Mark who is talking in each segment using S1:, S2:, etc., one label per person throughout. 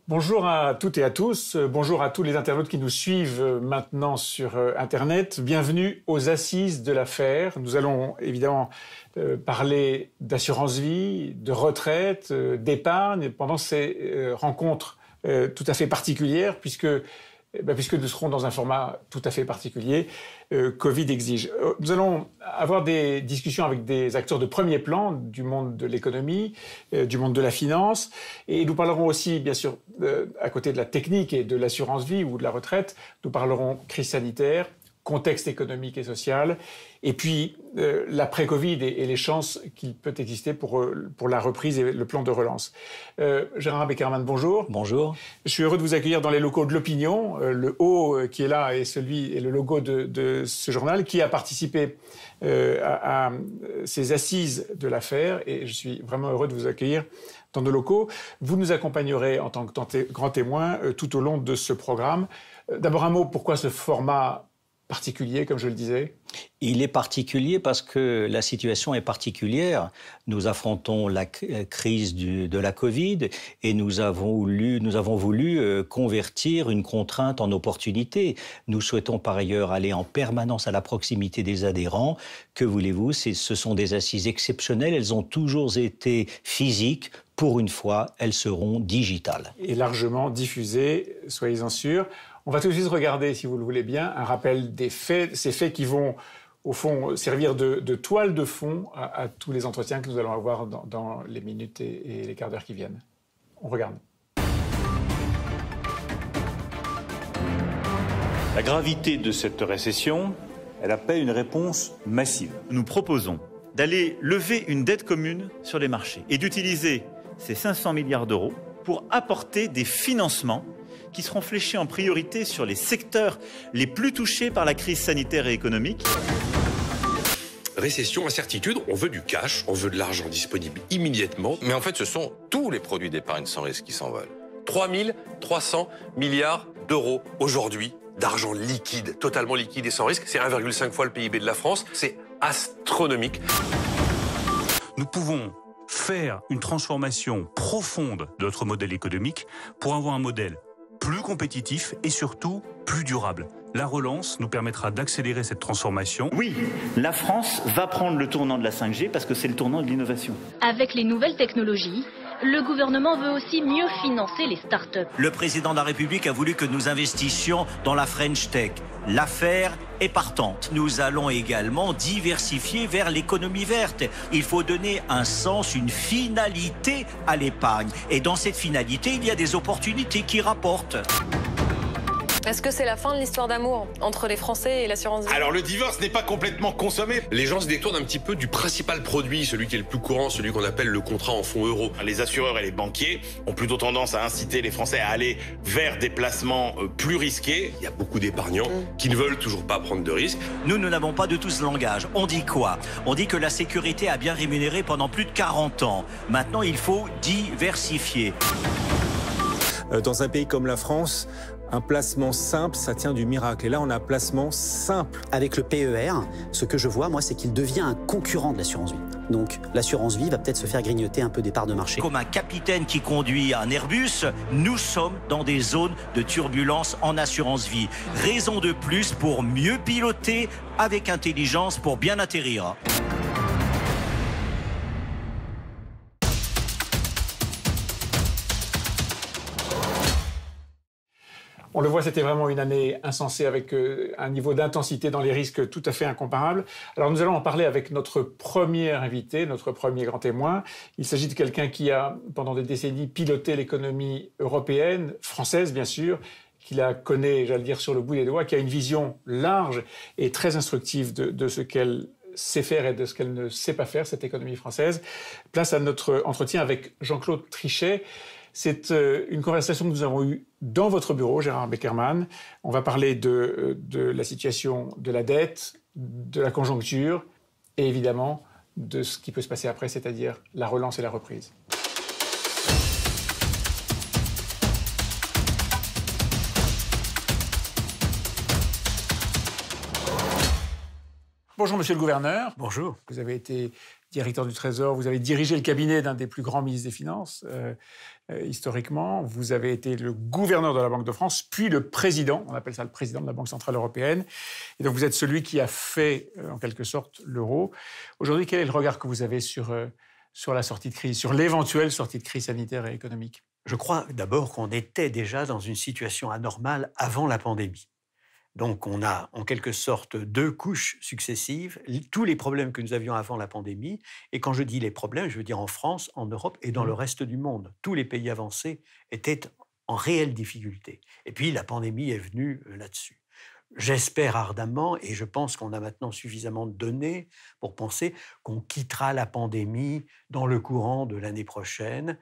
S1: Bonjour à toutes et à tous, bonjour à tous les internautes qui nous suivent maintenant sur Internet. Bienvenue aux Assises de l'affaire. Nous allons évidemment parler d'assurance vie, de retraite, d'épargne pendant ces rencontres tout à fait particulières puisque nous serons dans un format tout à fait particulier, Covid exige. Nous allons avoir des discussions avec des acteurs de premier plan du monde de l'économie, du monde de la finance, et nous parlerons aussi, bien sûr, à côté de la technique et de l'assurance vie ou de la retraite, nous parlerons crise sanitaire, contexte économique et social, et puis l'après-Covid et les chances qu'il peut exister pour la reprise et le plan de relance. Gérard Beckerman, bonjour.
S2: Bonjour.
S1: Je suis heureux de vous accueillir dans les locaux de l'Opinion. Le haut qui est là est le logo de ce journal qui a participé à ces assises de l'affaire, et je suis vraiment heureux de vous accueillir dans nos locaux. Vous nous accompagnerez en tant que grand témoin tout au long de ce programme. D'abord un mot, pourquoi ce format particulier, comme je le disais?
S2: Il est particulier parce que la situation est particulière. Nous affrontons la crise de la Covid et nous avons voulu convertir une contrainte en opportunité. Nous souhaitons par ailleurs aller en permanence à la proximité des adhérents. Que voulez-vous? Ce sont des assises exceptionnelles. Elles ont toujours été physiques. Pour une fois, elles seront digitales.
S1: Et largement diffusées, soyez-en sûrs. On va tout de suite regarder, si vous le voulez bien, un rappel des faits, ces faits qui vont, au fond, servir de toile de fond à tous les entretiens que nous allons avoir dans les minutes et les quarts d'heure qui viennent. On regarde.
S3: La gravité de cette récession, elle appelle une réponse massive. Nous proposons d'aller lever une dette commune sur les marchés et d'utiliser ces 500 milliards d'euros pour apporter des financements qui seront fléchés en priorité sur les secteurs les plus touchés par la crise sanitaire et économique.
S4: Récession, incertitude, on veut du cash, on veut de l'argent disponible immédiatement.
S5: Mais en fait, ce sont tous les produits d'épargne sans risque qui s'envolent.
S4: 3 300 milliards d'euros aujourd'hui d'argent liquide, totalement liquide et sans risque. C'est 1,5 fois le PIB de la France. C'est astronomique.
S6: Nous pouvons faire une transformation profonde de notre modèle économique pour avoir un modèle plus compétitif et surtout plus durable. La relance nous permettra d'accélérer cette transformation.
S3: Oui, la France va prendre le tournant de la 5G parce que c'est le tournant de l'innovation.
S7: Avec les nouvelles technologies, le gouvernement veut aussi mieux financer les start-up.
S2: Le président de la République a voulu que nous investissions dans la French Tech. L'affaire est partante. Nous allons également diversifier vers l'économie verte. Il faut donner un sens, une finalité à l'épargne. Et dans cette finalité, il y a des opportunités qui rapportent.
S8: Est-ce que c'est la fin de l'histoire d'amour entre les Français et l'assurance vie?
S4: Alors le divorce n'est pas complètement consommé. Les gens se détournent un petit peu du principal produit, celui qui est le plus courant, celui qu'on appelle le contrat en fonds euros.
S9: Les assureurs et les banquiers ont plutôt tendance à inciter les Français à aller vers des placements plus risqués.
S4: Il y a beaucoup d'épargnants qui ne veulent toujours pas prendre de risques.
S2: Nous n'avons pas de tout ce langage. On dit quoi? On dit que la sécurité a bien rémunéré pendant plus de 40 ans. Maintenant, il faut diversifier.
S10: Dans un pays comme la France, un placement simple, ça tient du miracle. Et là, on a un placement simple.
S11: Avec le PER, ce que je vois, moi, c'est qu'il devient un concurrent de l'assurance vie. Donc, l'assurance vie va peut-être se faire grignoter un peu des parts de marché.
S2: Comme un capitaine qui conduit un Airbus, nous sommes dans des zones de turbulence en assurance vie. Raison de plus pour mieux piloter avec intelligence pour bien atterrir.
S1: On le voit, c'était vraiment une année insensée avec un niveau d'intensité dans les risques tout à fait incomparable. Alors nous allons en parler avec notre premier invité, notre premier grand témoin. Il s'agit de quelqu'un qui a, pendant des décennies, piloté l'économie européenne, française bien sûr, qui la connaît, j'allais dire, sur le bout des doigts, qui a une vision large et très instructive de ce qu'elle sait faire et de ce qu'elle ne sait pas faire, cette économie française. Place à notre entretien avec Jean-Claude Trichet. C'est une conversation que nous avons eue dans votre bureau, Gérard Beckerman. On va parler de la situation de la dette, de la conjoncture et évidemment de ce qui peut se passer après, c'est-à-dire la relance et la reprise. Bonjour, monsieur le gouverneur.
S10: Bonjour.
S1: Vous avez été directeur du Trésor, vous avez dirigé le cabinet d'un des plus grands ministres des Finances, historiquement. Vous avez été le gouverneur de la Banque de France, puis le président, on appelle ça le président de la Banque centrale européenne. Et donc vous êtes celui qui a fait, en quelque sorte, l'euro. Aujourd'hui, quel est le regard que vous avez sur la sortie de crise, sur l'éventuelle sortie de crise sanitaire et économique?
S12: Je crois d'abord qu'on était déjà dans une situation anormale avant la pandémie. Donc on a en quelque sorte 2 couches successives, tous les problèmes que nous avions avant la pandémie. Et quand je dis les problèmes, je veux dire en France, en Europe et dans le reste du monde. Tous les pays avancés étaient en réelle difficulté. Et puis la pandémie est venue là-dessus. J'espère ardemment, et je pense qu'on a maintenant suffisamment de données pour penser qu'on quittera la pandémie dans le courant de l'année prochaine,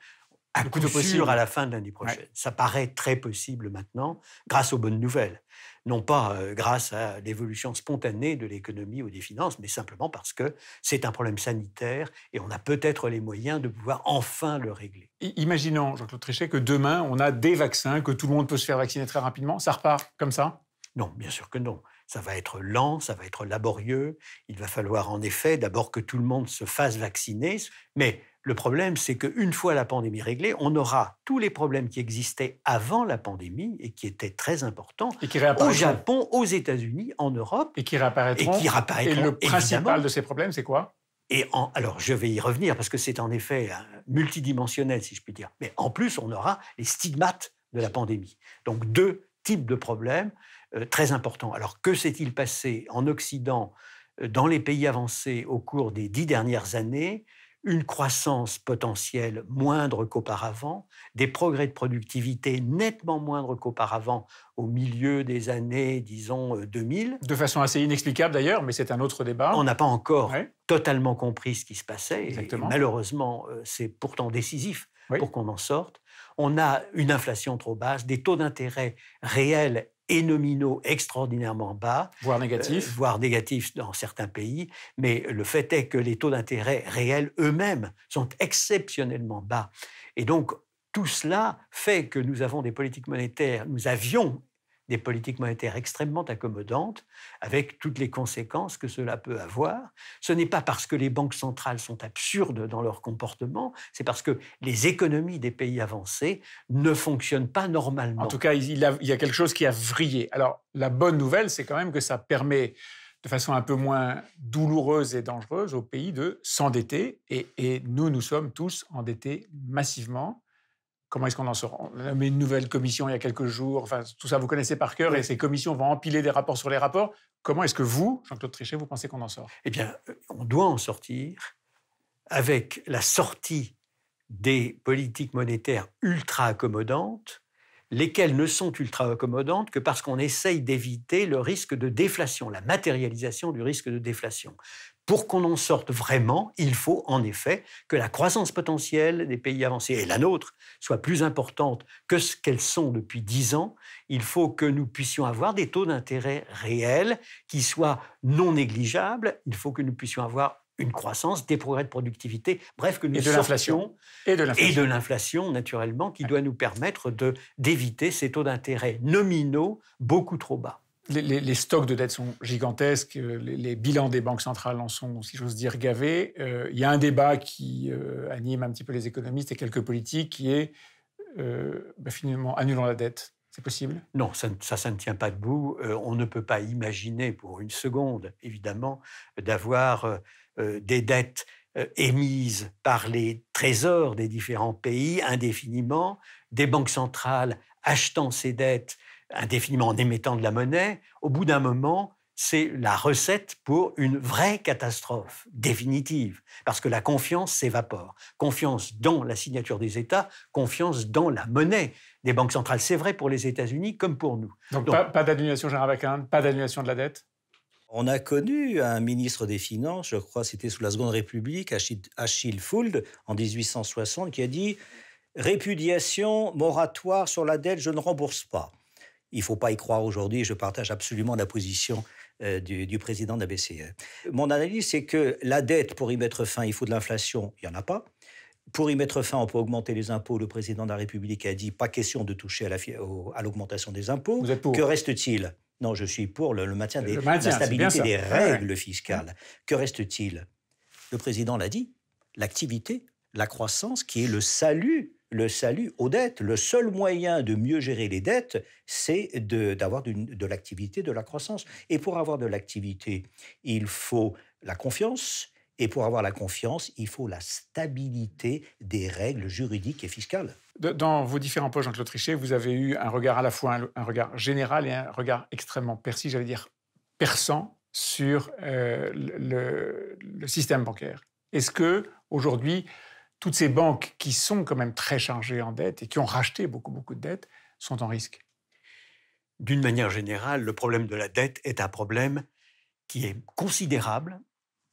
S12: à coup sûr à la fin de l'année prochaine. Ouais. Ça paraît très possible maintenant, grâce aux bonnes nouvelles. Non pas grâce à l'évolution spontanée de l'économie ou des finances, mais simplement parce que c'est un problème sanitaire et on a peut-être les moyens de pouvoir enfin le régler.
S1: Imaginons, Jean-Claude Trichet, que demain, on a des vaccins, que tout le monde peut se faire vacciner très rapidement. Ça repart comme ça?
S12: Non, bien sûr que non. Ça va être lent, ça va être laborieux. Il va falloir en effet d'abord que tout le monde se fasse vacciner. Mais le problème, c'est qu'une fois la pandémie réglée, on aura tous les problèmes qui existaient avant la pandémie et qui étaient très importants au Japon, aux États-Unis, en Europe.
S1: Et qui réapparaîtront. Et le principal de ces problèmes, c'est quoi?
S12: Alors, je vais y revenir parce que c'est en effet multidimensionnel, si je puis dire. Mais en plus, on aura les stigmates de la pandémie. Donc, 2 types de problèmes très importants. Alors, que s'est-il passé en Occident, dans les pays avancés, au cours des 10 dernières années? Une croissance potentielle moindre qu'auparavant, des progrès de productivité nettement moindres qu'auparavant au milieu des années, disons, 2000.
S1: De façon assez inexplicable d'ailleurs, mais c'est un autre débat.
S12: On n'a pas encore totalement compris ce qui se passait. Exactement. Et malheureusement, c'est pourtant décisif pour qu'on en sorte. On a une inflation trop basse, des taux d'intérêt réels et nominaux extraordinairement bas.
S1: Voire négatifs.
S12: Voire négatifs dans certains pays. Mais le fait est que les taux d'intérêt réels eux-mêmes sont exceptionnellement bas. Et donc, tout cela fait que nous avions des politiques monétaires extrêmement accommodantes, avec toutes les conséquences que cela peut avoir. Ce n'est pas parce que les banques centrales sont absurdes dans leur comportement, c'est parce que les économies des pays avancés ne fonctionnent pas normalement.
S1: En tout cas, il y a quelque chose qui a vrillé. Alors, la bonne nouvelle, c'est quand même que ça permet, de façon un peu moins douloureuse et dangereuse, aux pays de s'endetter. Et nous sommes tous endettés massivement. Comment est-ce qu'on en sort? On a mis une nouvelle commission il y a quelques jours. Enfin, tout ça, vous connaissez par cœur. Oui. Et ces commissions vont empiler des rapports sur les rapports. Comment est-ce que vous, Jean-Claude Trichet, vous pensez qu'on en sort?
S12: Eh bien, on doit en sortir avec la sortie des politiques monétaires ultra accommodantes, lesquelles ne sont ultra accommodantes que parce qu'on essaye d'éviter le risque de déflation, la matérialisation du risque de déflation. Pour qu'on en sorte vraiment, il faut en effet que la croissance potentielle des pays avancés et la nôtre soit plus importante que ce qu'elles sont depuis 10 ans. Il faut que nous puissions avoir des taux d'intérêt réels qui soient non négligeables. Il faut que nous puissions avoir une croissance, des progrès de productivité, bref, que nous sortions... Et de l'inflation, naturellement, qui doit nous permettre d'éviter ces taux d'intérêt nominaux beaucoup trop bas.
S1: Les stocks de dettes sont gigantesques, les bilans des banques centrales en sont, si j'ose dire, gavés. Il y a un débat qui anime un petit peu les économistes et quelques politiques qui est finalement annulons la dette. C'est possible?
S12: Non, ça ne tient pas debout. On ne peut pas imaginer pour une seconde, évidemment, d'avoir des dettes émises par les trésors des différents pays indéfiniment, des banques centrales achetant ces dettes indéfiniment en émettant de la monnaie. Au bout d'un moment, c'est la recette pour une vraie catastrophe définitive, parce que la confiance s'évapore. Confiance dans la signature des États, confiance dans la monnaie des banques centrales. C'est vrai pour les États-Unis comme pour nous.
S1: Donc pas d'annulation générale, pas d'annulation de la dette?
S2: On a connu un ministre des Finances, je crois c'était sous la Seconde République, Achille Fould, en 1860, qui a dit « Répudiation, moratoire sur la dette, je ne rembourse pas ». Il ne faut pas y croire aujourd'hui, je partage absolument la position du président de la BCE. Mon analyse, c'est que la dette, pour y mettre fin, il faut de l'inflation, il n'y en a pas. Pour y mettre fin, on peut augmenter les impôts. Le président de la République a dit pas question de toucher à l'augmentation des impôts.
S1: Vous êtes pour?
S2: Que reste-t-il? Non, je suis pour le maintien de la stabilité des règles fiscales. Que reste-t-il? le président l'a dit, l'activité, la croissance, qui est le salut aux dettes. Le seul moyen de mieux gérer les dettes, c'est d'avoir de l'activité, de la croissance. Et pour avoir de l'activité, il faut la confiance. Et pour avoir la confiance, il faut la stabilité des règles juridiques et fiscales.
S1: Dans vos différents posts, Jean-Claude Trichet, vous avez eu un regard à la fois un regard général et un regard extrêmement précis, j'allais dire perçant, sur le système bancaire. Est-ce que aujourd'hui, toutes ces banques qui sont quand même très chargées en dette et qui ont racheté beaucoup de dettes sont en risque?
S12: D'une manière générale, le problème de la dette est un problème qui est considérable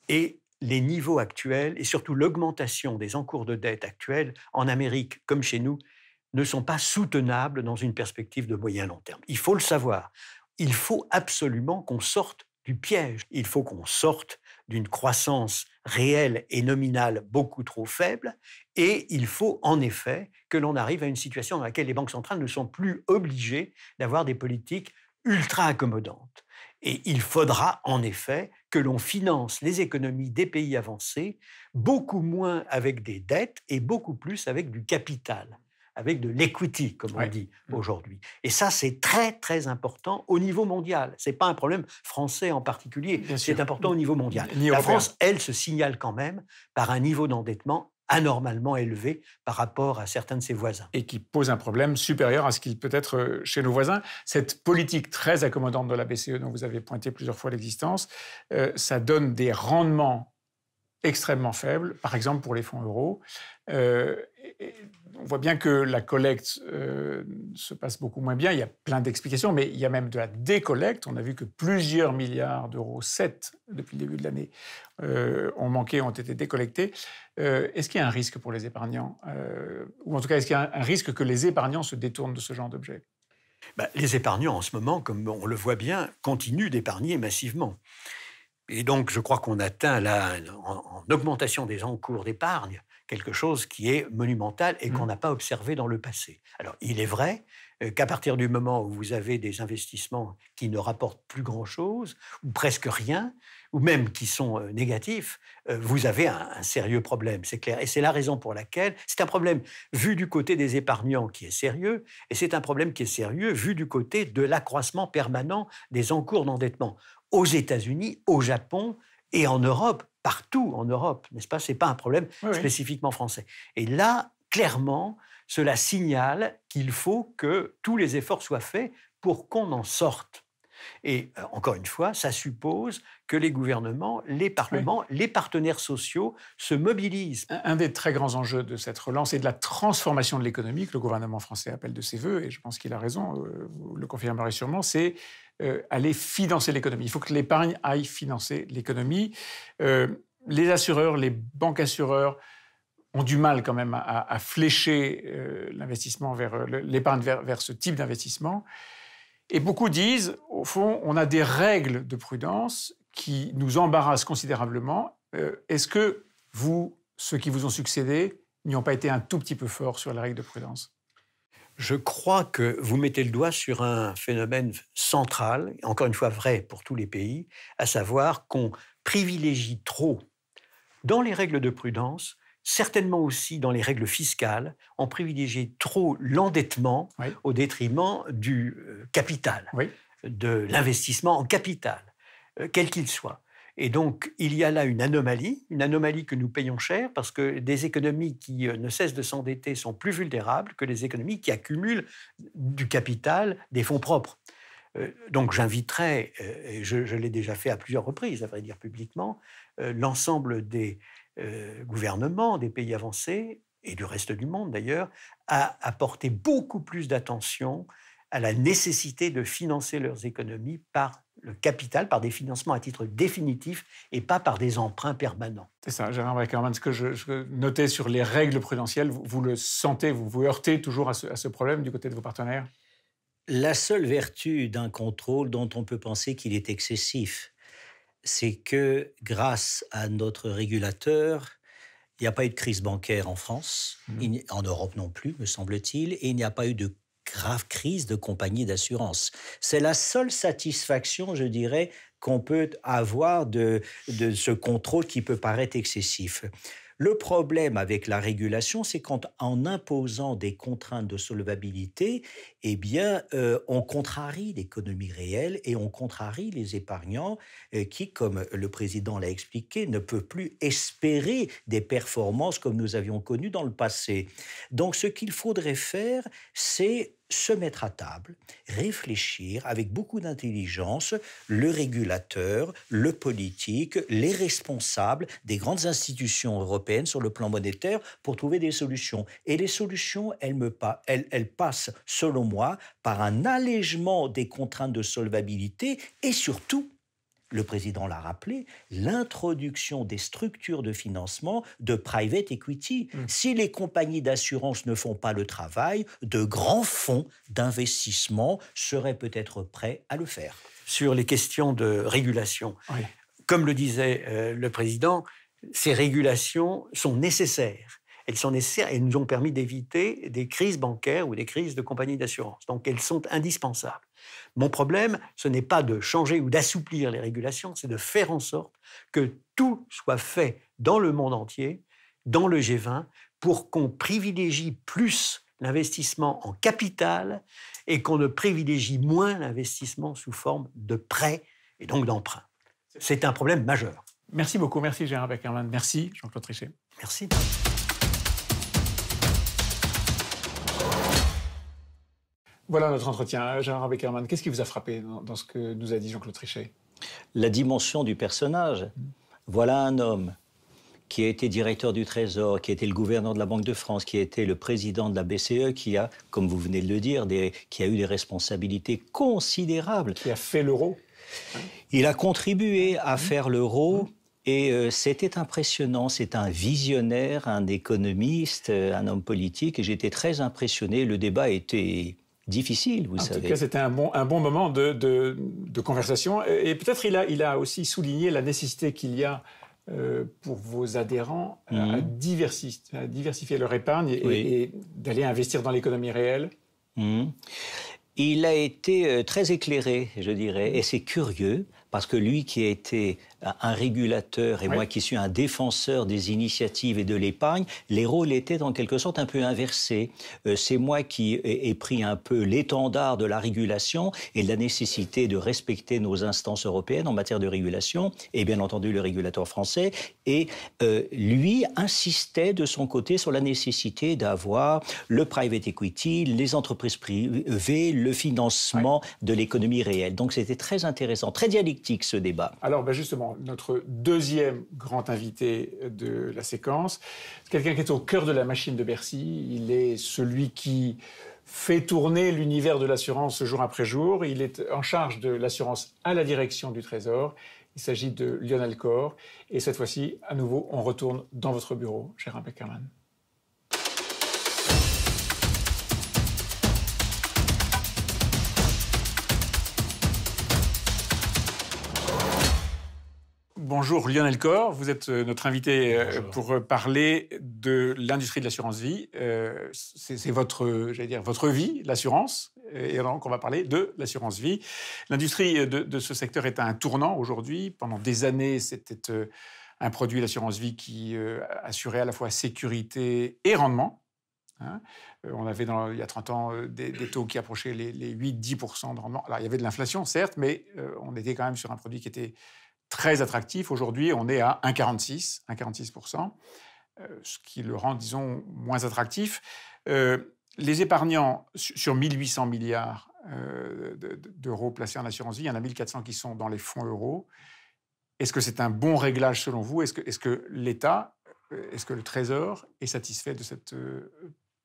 S12: et les niveaux actuels et surtout l'augmentation des encours de dette actuels en Amérique comme chez nous ne sont pas soutenables dans une perspective de moyen-long terme. Il faut le savoir. Il faut absolument qu'on sorte du piège. Il faut qu'on sorte d'une croissance réelle et nominale beaucoup trop faible et il faut en effet que l'on arrive à une situation dans laquelle les banques centrales ne sont plus obligées d'avoir des politiques ultra accommodantes. Et il faudra en effet que l'on finance les économies des pays avancés beaucoup moins avec des dettes et beaucoup plus avec du capital, avec de l'equity, comme on dit aujourd'hui. Et ça, c'est très, très important au niveau mondial. Ce n'est pas un problème français en particulier, c'est important au niveau mondial. La France, elle, se signale quand même par un niveau d'endettement anormalement élevé par rapport à certains de ses voisins.
S1: Et qui pose un problème supérieur à ce qu'il peut être chez nos voisins. Cette politique très accommodante de la BCE, dont vous avez pointé plusieurs fois l'existence, ça donne des rendements extrêmement faibles, par exemple pour les fonds euros. On voit bien que la collecte se passe beaucoup moins bien. Il y a plein d'explications, mais il y a même de la décollecte. On a vu que plusieurs milliards d'euros, 7 depuis le début de l'année, ont été décollectés. Est-ce qu'il y a un risque pour les épargnants ou en tout cas, est-ce qu'il y a un risque que les épargnants se détournent de ce genre d'objet?
S12: Les épargnants, en ce moment, comme on le voit bien, continuent d'épargner massivement. Et donc, je crois qu'on atteint là, en augmentation des encours d'épargne, quelque chose qui est monumental et qu'on n'a pas observé dans le passé. Alors, il est vrai qu'à partir du moment où vous avez des investissements qui ne rapportent plus grand-chose, ou presque rien, ou même qui sont négatifs, vous avez un sérieux problème, c'est clair. Et c'est la raison pour laquelle c'est un problème vu du côté des épargnants qui est sérieux, et c'est un problème qui est sérieux vu du côté de l'accroissement permanent des encours d'endettement. Aux États-Unis, au Japon et en Europe, partout en Europe, n'est-ce pas? Ce n'est pas un problème spécifiquement français. Et là, clairement, cela signale qu'il faut que tous les efforts soient faits pour qu'on en sorte. Et encore une fois, ça suppose que les gouvernements, les parlements, les partenaires sociaux se mobilisent.
S1: Un des très grands enjeux de cette relance et de la transformation de l'économie que le gouvernement français appelle de ses voeux, et je pense qu'il a raison, vous le confirmerez sûrement, c'est aller financer l'économie. Il faut que l'épargne aille financer l'économie. Les assureurs, les banques assureurs ont du mal quand même à flécher l'investissement vers l'épargne vers ce type d'investissement. Et beaucoup disent, au fond, on a des règles de prudence qui nous embarrassent considérablement. Est-ce que vous, ceux qui vous ont succédé, n'y ont pas été un tout petit peu forts sur les règles de prudence?
S12: Je crois que vous mettez le doigt sur un phénomène central, encore une fois vrai pour tous les pays, à savoir qu'on privilégie trop, dans les règles de prudence, certainement aussi dans les règles fiscales, on privilégie trop l'endettement au détriment du capital, de l'investissement en capital, quel qu'il soit. Et donc, il y a là une anomalie que nous payons cher parce que des économies qui ne cessent de s'endetter sont plus vulnérables que les économies qui accumulent du capital, des fonds propres. Donc, j'inviterai, et je l'ai déjà fait à plusieurs reprises, à vrai dire publiquement, l'ensemble des gouvernements des pays avancés et du reste du monde d'ailleurs à apporter beaucoup plus d'attention à la nécessité de financer leurs économies par le capital, par des financements à titre définitif et pas par des emprunts permanents.
S1: C'est ça, Gérard Breckermann, ce que je notais sur les règles prudentielles, vous le sentez, vous vous heurtez toujours à ce problème du côté de vos partenaires?
S2: La seule vertu d'un contrôle dont on peut penser qu'il est excessif, c'est que grâce à notre régulateur, il n'y a pas eu de crise bancaire en France, en Europe non plus, me semble-t-il, et il n'y a pas eu de grave crise de compagnies d'assurance. C'est la seule satisfaction, je dirais, qu'on peut avoir de ce contrôle qui peut paraître excessif. Le problème avec la régulation, c'est qu'en imposant des contraintes de solvabilité, eh bien, on contrarie l'économie réelle et on contrarie les épargnants qui, comme le président l'a expliqué, ne peuvent plus espérer des performances comme nous avions connues dans le passé. Donc, ce qu'il faudrait faire, c'est se mettre à table, réfléchir avec beaucoup d'intelligence, le régulateur, le politique, les responsables des grandes institutions européennes sur le plan monétaire pour trouver des solutions. Et les solutions, elles passent, selon moi, par un allègement des contraintes de solvabilité et surtout, le président l'a rappelé, l'introduction des structures de financement de private equity. Si les compagnies d'assurance ne font pas le travail, de grands fonds d'investissement seraient peut-être prêts à le faire.
S12: Sur les questions de régulation, comme le disait le président, ces régulations sont nécessaires. Elles sont nécessaires et nous ont permis d'éviter des crises bancaires ou des crises de compagnies d'assurance. Donc elles sont indispensables. Mon problème, ce n'est pas de changer ou d'assouplir les régulations, c'est de faire en sorte que tout soit fait dans le monde entier, dans le G20, pour qu'on privilégie plus l'investissement en capital et qu'on ne privilégie moins l'investissement sous forme de prêts et donc d'emprunts. C'est un problème majeur.
S1: Merci beaucoup, merci Gérard Beckerman. Merci Jean-Claude Trichet.
S12: Merci.
S1: Voilà notre entretien. Gérard Beckerman, qu'est-ce qui vous a frappé dans ce que nous a dit Jean-Claude Trichet?
S2: La dimension du personnage. Voilà un homme qui a été directeur du Trésor, qui a été le gouverneur de la Banque de France, qui a été le président de la BCE, qui a, comme vous venez de le dire, qui a eu des responsabilités considérables.
S1: Qui a fait l'euro.
S2: Il a contribué à faire l'euro. Et c'était impressionnant, c'est un visionnaire, un économiste, un homme politique, et j'étais très impressionné. Le débat était difficile, vous savez.
S1: En tout cas, c'était un bon moment de conversation. Et peut-être il a aussi souligné la nécessité qu'il y a pour vos adhérents à diversifier leur épargne et d'aller investir dans l'économie réelle.
S2: Il a été très éclairé, je dirais, et c'est curieux, parce que lui qui a été un régulateur et moi qui suis un défenseur des initiatives et de l'épargne, les rôles étaient en quelque sorte un peu inversés. C'est moi qui ai pris un peu l'étendard de la régulation et de la nécessité de respecter nos instances européennes en matière de régulation, et bien entendu le régulateur français, et lui insistait de son côté sur la nécessité d'avoir le private equity, les entreprises privées, le financement de l'économie réelle. Donc c'était très intéressant, très dialectique ce débat.
S1: Alors justement, notre deuxième grand invité de la séquence, c'est quelqu'un qui est au cœur de la machine de Bercy. Il est celui qui fait tourner l'univers de l'assurance jour après jour. Il est en charge de l'assurance à la direction du Trésor. Il s'agit de Lionel Corre. Et cette fois-ci, à nouveau, on retourne dans votre bureau, Gérard Beckerman. Bonjour Lionel Corre, vous êtes notre invité pour parler de l'industrie de l'assurance vie. C'est votre vie, l'assurance, et donc on va parler de l'assurance vie. L'industrie de ce secteur est à un tournant aujourd'hui. Pendant des années, c'était un produit, l'assurance vie, qui assurait à la fois sécurité et rendement. On avait il y a 30 ans des taux qui approchaient les 8-10% de rendement. Alors il y avait de l'inflation, certes, mais on était quand même sur un produit qui était très attractif. Aujourd'hui, on est à 1,46%, ce qui le rend, disons, moins attractif. Les épargnants, sur 1 800 milliards d'euros placés en assurance vie, il y en a 1 400 qui sont dans les fonds euros. Est-ce que c'est un bon réglage selon vous? Est-ce que l'État, est-ce que le Trésor est satisfait de cette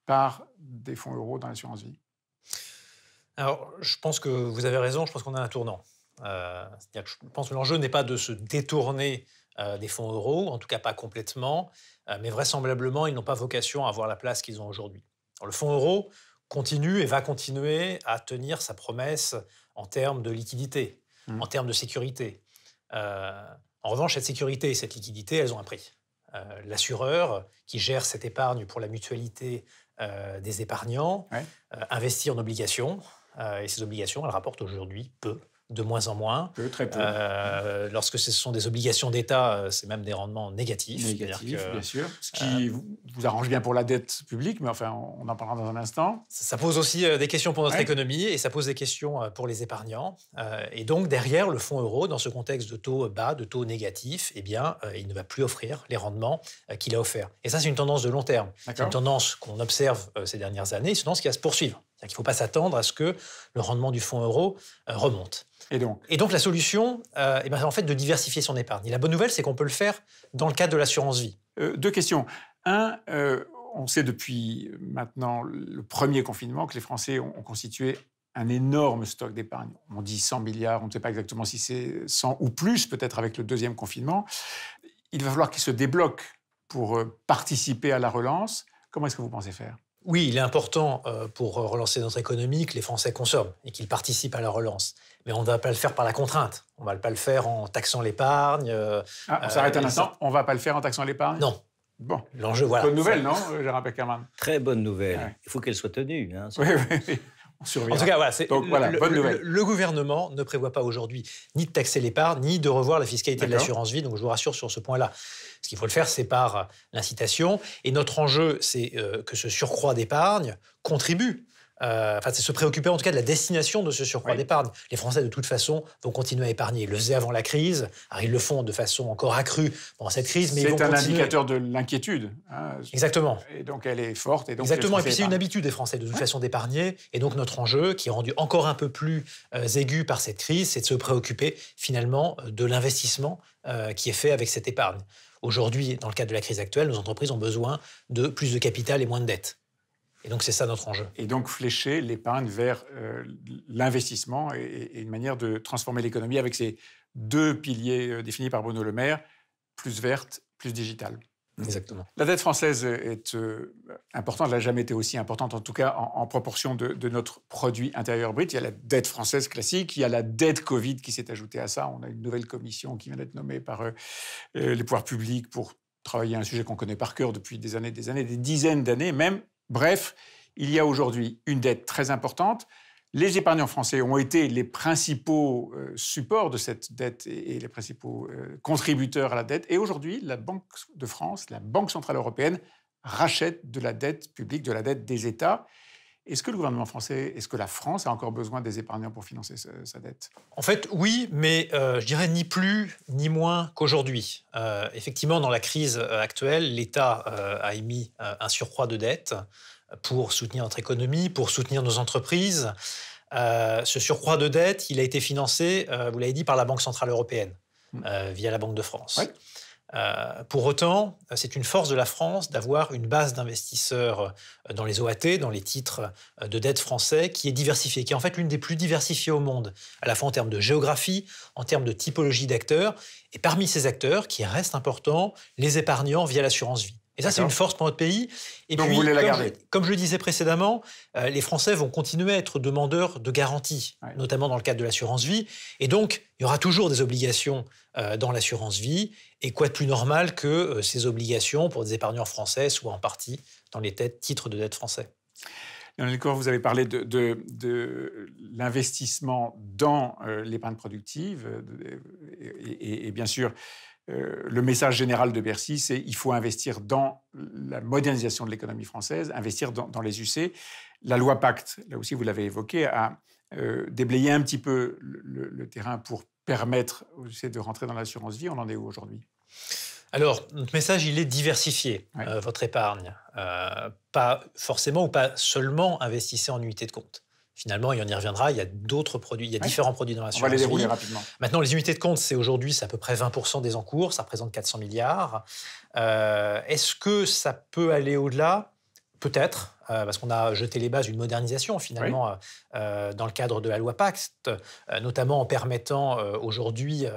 S1: part des fonds euros dans l'assurance vie?
S13: Alors, je pense que vous avez raison, je pense qu'on a un tournant. C'est-à-dire que je pense que l'enjeu n'est pas de se détourner des fonds euros, en tout cas pas complètement, mais vraisemblablement, ils n'ont pas vocation à avoir la place qu'ils ont aujourd'hui. Le fonds euro continue et va continuer à tenir sa promesse en termes de liquidité, en termes de sécurité. En revanche, cette sécurité et cette liquidité, elles ont un prix. L'assureur qui gère cette épargne pour la mutualité des épargnants investit en obligations, et ces obligations, elles rapportent aujourd'hui peu. de moins en moins.
S1: Très peu.
S13: Lorsque ce sont des obligations d'État, c'est même des rendements négatifs.
S1: Bien sûr. Ce qui vous arrange bien pour la dette publique, mais enfin, on en parlera dans un instant.
S13: Ça pose aussi des questions pour notre économie et ça pose des questions pour les épargnants. Et donc, derrière le fonds euro, dans ce contexte de taux bas, de taux négatifs, eh bien, il ne va plus offrir les rendements qu'il a offerts. Et ça, c'est une tendance de long terme. C'est une tendance qu'on observe ces dernières années, c'est une tendance qui va se poursuivre. C'est-à-dire qu'il ne faut pas s'attendre à ce que le rendement du fonds euro remonte.
S1: Et
S13: donc la solution, c'est en fait de diversifier son épargne. Et la bonne nouvelle, c'est qu'on peut le faire dans le cadre de l'assurance vie.
S1: 2 questions. On sait depuis maintenant le premier confinement que les Français ont constitué un énorme stock d'épargne. On dit 100 milliards, on ne sait pas exactement si c'est 100 ou plus, peut-être avec le deuxième confinement. Il va falloir qu'ils se débloquent pour participer à la relance. Comment est-ce que vous pensez faire ?
S13: Oui, il est important pour relancer notre économie que les Français consomment et qu'ils participent à la relance. Mais on ne va pas le faire par la contrainte. On ne va pas le faire en taxant l'épargne.
S1: On s'arrête un instant. On ne va pas le faire en taxant l'épargne ?
S13: Non.
S1: Bon.
S13: L'enjeu, voilà.
S1: Bonne nouvelle, non, Gérard Peckerman ?
S2: Très bonne nouvelle. Ouais. Il faut qu'elle soit tenue. Hein,
S1: oui. On surveillera.
S13: En tout cas, voilà,
S1: donc, bonne nouvelle.
S13: Le gouvernement ne prévoit pas aujourd'hui ni de taxer l'épargne, ni de revoir la fiscalité de l'assurance vie. Donc, je vous rassure sur ce point-là. Ce qu'il faut le faire, c'est par l'incitation. Et notre enjeu, c'est que ce surcroît d'épargne contribue. C'est se préoccuper en tout cas de la destination de ce surcroît d'épargne. Les Français, de toute façon, vont continuer à épargner. Ils le faisaient avant la crise. Alors, ils le font de façon encore accrue pendant cette crise. Mais
S1: c'est un indicateur de l'inquiétude.
S13: Exactement.
S1: Et donc, elle est forte. Et donc
S13: exactement. Et puis, c'est une habitude des Français, de toute façon, d'épargner. Et donc, notre enjeu, qui est rendu encore un peu plus aigu par cette crise, c'est de se préoccuper, finalement, de l'investissement qui est fait avec cette épargne. Aujourd'hui, dans le cadre de la crise actuelle, nos entreprises ont besoin de plus de capital et moins de dettes. Et donc, c'est ça notre enjeu.
S1: Et donc, flécher l'épargne vers l'investissement et une manière de transformer l'économie avec ces 2 piliers définis par Bruno Le Maire, plus verte, plus digitale.
S13: Exactement.
S1: La dette française est importante, elle n'a jamais été aussi importante, en tout cas en proportion de notre produit intérieur brut. Il y a la dette française classique, il y a la dette Covid qui s'est ajoutée à ça. On a une nouvelle commission qui vient d'être nommée par les pouvoirs publics pour travailler un sujet qu'on connaît par cœur depuis des années, des dizaines d'années même. Bref, il y a aujourd'hui une dette très importante. Les épargnants français ont été les principaux supports de cette dette et les principaux contributeurs à la dette. Et aujourd'hui, la Banque de France, la Banque centrale européenne, rachète de la dette publique, de la dette des États. Est-ce que le gouvernement français, est-ce que la France a encore besoin des épargnants pour financer sa dette ?
S13: En fait, oui, mais je dirais ni plus ni moins qu'aujourd'hui. Effectivement, dans la crise actuelle, l'État a émis un surcroît de dette pour soutenir notre économie, pour soutenir nos entreprises. Ce surcroît de dette, il a été financé, vous l'avez dit, par la Banque centrale européenne, via la Banque de France.
S1: Ouais.
S13: Pour autant, c'est une force de la France d'avoir une base d'investisseurs dans les OAT, dans les titres de dette français, qui est diversifiée, qui est en fait l'une des plus diversifiées au monde, à la fois en termes de géographie, en termes de typologie d'acteurs, et parmi ces acteurs, qui restent importants, les épargnants via l'assurance vie. Et ça, c'est une force pour notre pays. Et
S1: donc,
S13: puis,
S1: vous voulez la garder.
S13: Comme je le disais précédemment, les Français vont continuer à être demandeurs de garanties, notamment dans le cadre de l'assurance vie. Et donc, il y aura toujours des obligations dans l'assurance vie. Et quoi de plus normal que ces obligations pour des épargnants français soient en partie dans les titres de dette français.
S1: Lionel Corre, vous avez parlé de l'investissement dans l'épargne productive et bien sûr, le message général de Bercy, c'est qu'il faut investir dans la modernisation de l'économie française, investir dans les UC. La loi Pacte, là aussi vous l'avez évoqué, a déblayé un petit peu le terrain pour permettre aux UC de rentrer dans l'assurance vie. On en est où aujourd'hui ?
S13: Alors, notre message, il est diversifier votre épargne. Pas forcément ou pas seulement investissez en unités de compte. Finalement, et on y reviendra, il y a d'autres produits, il y a différents produits dans l'assurance.
S1: On va les dérouler rapidement.
S13: Maintenant, les unités de compte, c'est à peu près 20% des encours, ça représente 400 milliards. Est-ce que ça peut aller au-delà ? Peut-être, parce qu'on a jeté les bases d'une modernisation, finalement, dans le cadre de la loi Pacte, notamment en permettant aujourd'hui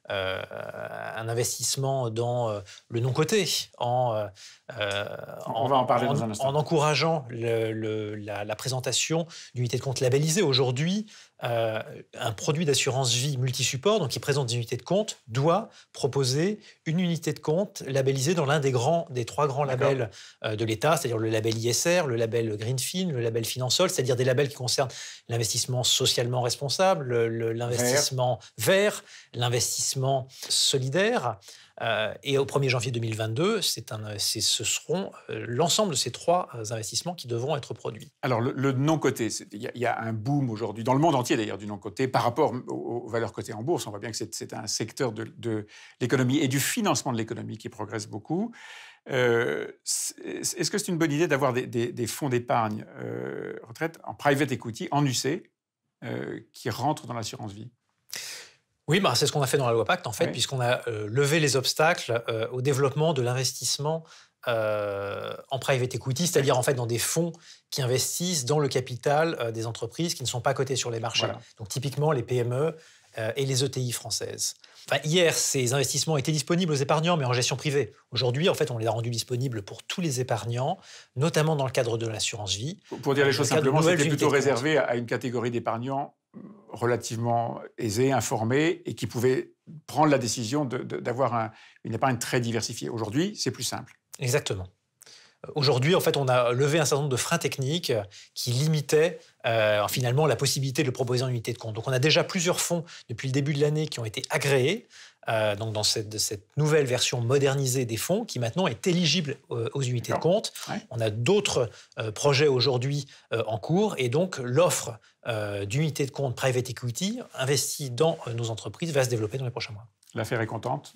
S13: un investissement dans le non-coté,
S1: on va en parler dans un instant.
S13: En encourageant la présentation d'unités de compte labellisées. Aujourd'hui, un produit d'assurance vie multisupport, donc qui présente des unités de compte, doit proposer une unité de compte labellisée dans l'un des 3 grands labels de l'État, c'est-à-dire le label ISR, le le label Greenfin, le label Finansol, c'est-à-dire des labels qui concernent l'investissement socialement responsable, l'investissement vert, l'investissement solidaire. Et au 1er janvier 2022, ce seront l'ensemble de ces 3 investissements qui devront être produits.
S1: Alors, le non-coté, il y a un boom aujourd'hui, dans le monde entier d'ailleurs, du non-coté, par rapport aux valeurs cotées en bourse. On voit bien que c'est un secteur de l'économie et du financement de l'économie qui progresse beaucoup. Est-ce que c'est une bonne idée d'avoir des fonds d'épargne retraite en private equity, en UC, qui rentrent dans l'assurance vie?
S13: Oui, c'est ce qu'on a fait dans la loi Pacte, en fait, puisqu'on a levé les obstacles au développement de l'investissement en private equity, c'est-à-dire en fait dans des fonds qui investissent dans le capital des entreprises qui ne sont pas cotées sur les marchés. Voilà. Donc typiquement les PME et les ETI françaises. Hier, ces investissements étaient disponibles aux épargnants, mais en gestion privée. Aujourd'hui, en fait, on les a rendus disponibles pour tous les épargnants, notamment dans le cadre de l'assurance vie.
S1: Pour dire les choses simplement, c'était plutôt réservé à une catégorie d'épargnants relativement aisés, informés, et qui pouvaient prendre la décision d'avoir une épargne très diversifiée. Aujourd'hui, c'est plus simple.
S13: Exactement. Aujourd'hui, en fait, on a levé un certain nombre de freins techniques qui limitaient finalement la possibilité de le proposer en unité de compte. Donc, on a déjà plusieurs fonds depuis le début de l'année qui ont été agréés donc dans cette nouvelle version modernisée des fonds qui maintenant est éligible aux unités de compte. Ouais. On a d'autres projets aujourd'hui en cours et donc l'offre d'unités de compte private equity investie dans nos entreprises va se développer dans les prochains mois.
S1: L'affaire est contente?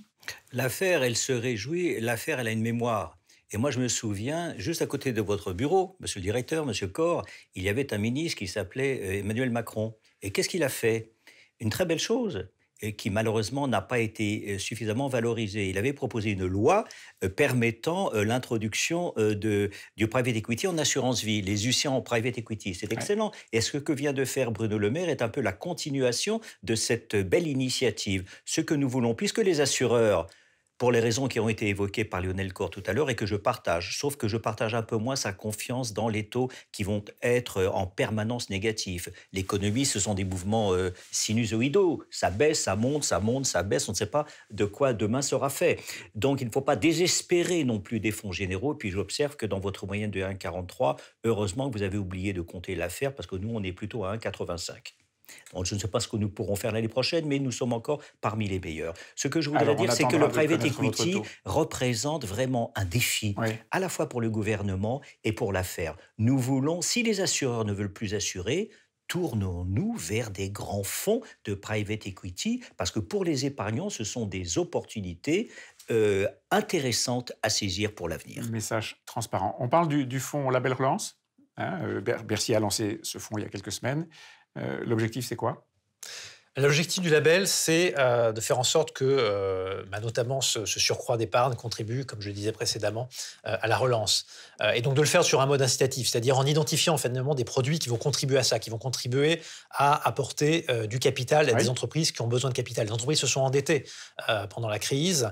S2: L'affaire, elle se réjouit. L'affaire, elle a une mémoire. Et moi, je me souviens, juste à côté de votre bureau, monsieur le directeur, monsieur Corr, il y avait un ministre qui s'appelait Emmanuel Macron. Et qu'est-ce qu'il a fait? Une très belle chose, qui malheureusement n'a pas été suffisamment valorisée. Il avait proposé une loi permettant l'introduction du private equity en assurance vie, les UC en private equity. C'est excellent. Ouais. Et ce que vient de faire Bruno Le Maire est un peu la continuation de cette belle initiative. Ce que nous voulons, puisque les assureurs, pour les raisons qui ont été évoquées par Lionel Corr tout à l'heure et que je partage, sauf que je partage un peu moins sa confiance dans les taux qui vont être en permanence négatifs. L'économie, ce sont des mouvements sinusoïdaux. Ça baisse, ça monte, ça baisse. On ne sait pas de quoi demain sera fait. Donc, il ne faut pas désespérer non plus des fonds généraux. Puis, j'observe que dans votre moyenne de 1,43, heureusement que vous avez oublié de compter l'affaire parce que nous, on est plutôt à 1,85. Donc, je ne sais pas ce que nous pourrons faire l'année prochaine, mais nous sommes encore parmi les meilleurs. Ce que je voudrais dire, c'est que le private equity représente vraiment un défi, à la fois pour le gouvernement et pour l'affaire. Nous voulons, si les assureurs ne veulent plus assurer, tournons-nous vers des grands fonds de private equity, parce que pour les épargnants, ce sont des opportunités intéressantes à saisir pour l'avenir.
S1: Message transparent. On parle du fonds Label Relance. Bercy a lancé ce fonds il y a quelques semaines. L'objectif, c'est quoi?
S13: L'objectif du label, c'est de faire en sorte que notamment ce surcroît d'épargne contribue, comme je le disais précédemment, à la relance. Et donc de le faire sur un mode incitatif, c'est-à-dire en identifiant finalement des produits qui vont contribuer à ça, qui vont contribuer à apporter du capital à des entreprises qui ont besoin de capital. Les entreprises se sont endettées pendant la crise.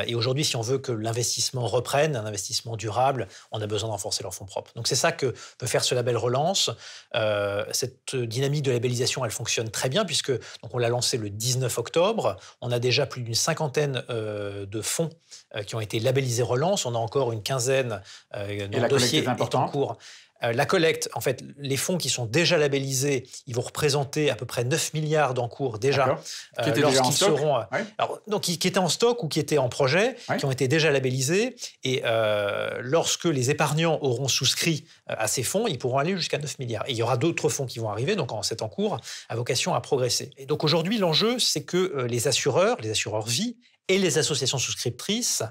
S13: Et aujourd'hui, si on veut que l'investissement reprenne, un investissement durable, on a besoin de renforcer leurs fonds propres. Donc c'est ça que veut faire ce label relance. Cette dynamique de labellisation, elle fonctionne très bien puisque donc on l'a lancé le 19 octobre. On a déjà plus d'une cinquantaine de fonds qui ont été labellisés relance. On a encore une quinzaine dont le dossier est en cours. La collecte, en fait, les fonds qui sont déjà labellisés, ils vont représenter à peu près 9 milliards d'encours déjà.
S1: Qui étaient déjà en stock.
S13: Donc, qui étaient en stock ou qui étaient en projet, qui ont été déjà labellisés. Et lorsque les épargnants auront souscrit à ces fonds, ils pourront aller jusqu'à 9 milliards. Et il y aura d'autres fonds qui vont arriver, donc cet encours a vocation à progresser. Et donc aujourd'hui, l'enjeu, c'est que les assureurs vie et les associations souscriptrices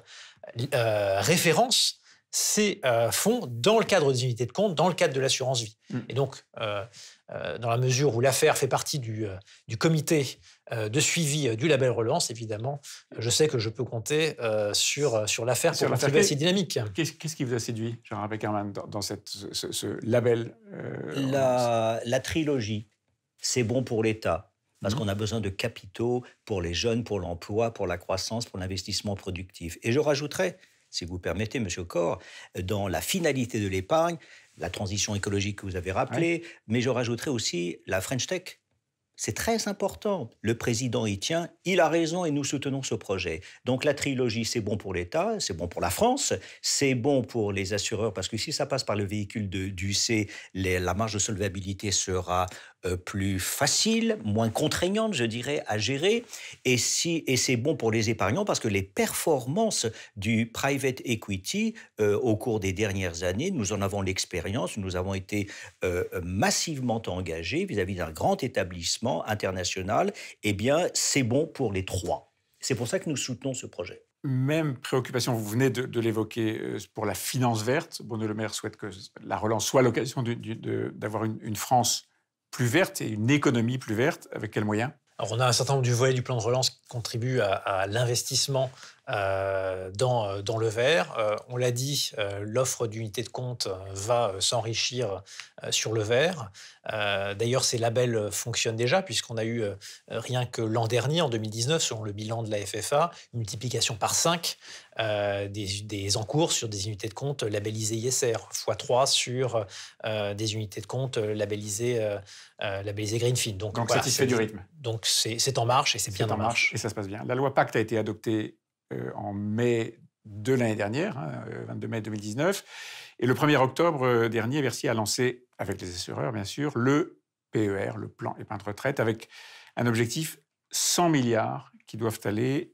S13: référencent ces fonds dans le cadre des unités de compte, dans le cadre de l'assurance vie. Et donc, dans la mesure où l'affaire fait partie du comité de suivi du label relance, évidemment, je sais que je peux compter sur l'affaire pour contribuer à ces dynamiques.
S1: Qu'est-ce qui vous a séduit, Gérard Beckerman, dans ce label
S2: La trilogie, c'est bon pour l'État. Parce qu'on a besoin de capitaux pour les jeunes, pour l'emploi, pour la croissance, pour l'investissement productif. Et je rajouterais, si vous permettez, Monsieur Corr, dans la finalité de l'épargne, la transition écologique que vous avez rappelée, mais je rajouterai aussi la French Tech. C'est très important. Le président y tient, il a raison et nous soutenons ce projet. Donc la trilogie, c'est bon pour l'État, c'est bon pour la France, c'est bon pour les assureurs parce que si ça passe par le véhicule d'UC, la marge de solvabilité sera plus facile, moins contraignante, je dirais, à gérer. Et c'est bon pour les épargnants parce que les performances du private equity au cours des dernières années, nous en avons l'expérience, nous avons été massivement engagés vis-à-vis d'un grand établissement international. Eh bien, c'est bon pour les trois. C'est pour ça que nous soutenons ce projet.
S1: Même préoccupation, vous venez de l'évoquer, pour la finance verte. Bruno Le Maire souhaite que la relance soit l'occasion d'avoir une France plus verte et une économie plus verte. Avec quels moyens ?
S13: Alors, on a un certain nombre du volet du plan de relance qui contribue à l'investissement dans le vert. On l'a dit, l'offre d'unités de compte va s'enrichir sur le vert. D'ailleurs, ces labels fonctionnent déjà puisqu'on a eu, rien que l'an dernier, en 2019, selon le bilan de la FFA, une multiplication par 5 des encours sur des unités de compte labellisées ISR, x3 sur des unités de compte labellisées Greenfield. Donc
S1: voilà, satisfait du rythme.
S13: Donc c'est en marche et c'est bien en marche.
S1: Et ça se passe bien. La loi Pacte a été adoptée en mai de l'année dernière, 22 mai 2019. Et le 1er octobre dernier, Bercy a lancé, avec les assureurs bien sûr, le PER, le plan épargne retraite, avec un objectif 100 milliards qui doivent aller,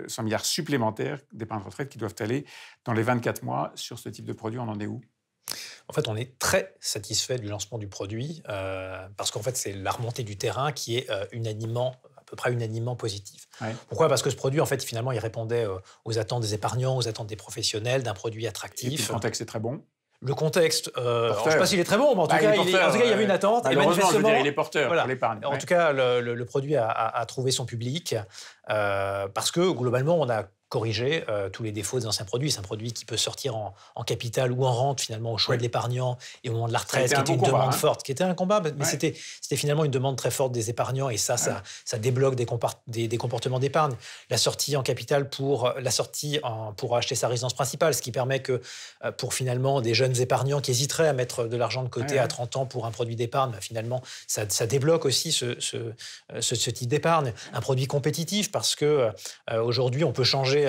S1: 100 milliards supplémentaires d'épargne retraite qui doivent aller dans les 24 mois sur ce type de produit. On en est où ?
S13: En fait, on est très satisfait du lancement du produit parce qu'en fait, c'est la remontée du terrain qui est à peu près unanimement positive. Ouais. Pourquoi ? Parce que ce produit, en fait, finalement, il répondait aux attentes des épargnants, aux attentes des professionnels, d'un produit attractif.
S1: Et puis, le contexte est très bon.
S13: Le contexte, je ne sais pas s'il est très bon, mais en tout cas, il y avait une attente.
S1: Et manifestement, il est porteur pour l'épargne.
S13: En tout cas, le produit a trouvé son public parce que, globalement, on a corriger tous les défauts des anciens produits. C'est un produit qui peut sortir en capital ou en rente, finalement, au choix de l'épargnant et au moment de la retraite, qui était une demande forte, qui était un combat, mais c'était finalement une demande très forte des épargnants et ça débloque des comportements d'épargne. La sortie en capital pour acheter sa résidence principale, ce qui permet que pour finalement des jeunes épargnants qui hésiteraient à mettre de l'argent de côté à 30 ans pour un produit d'épargne, finalement, ça débloque aussi ce type d'épargne. Un produit compétitif parce que aujourd'hui, on peut changer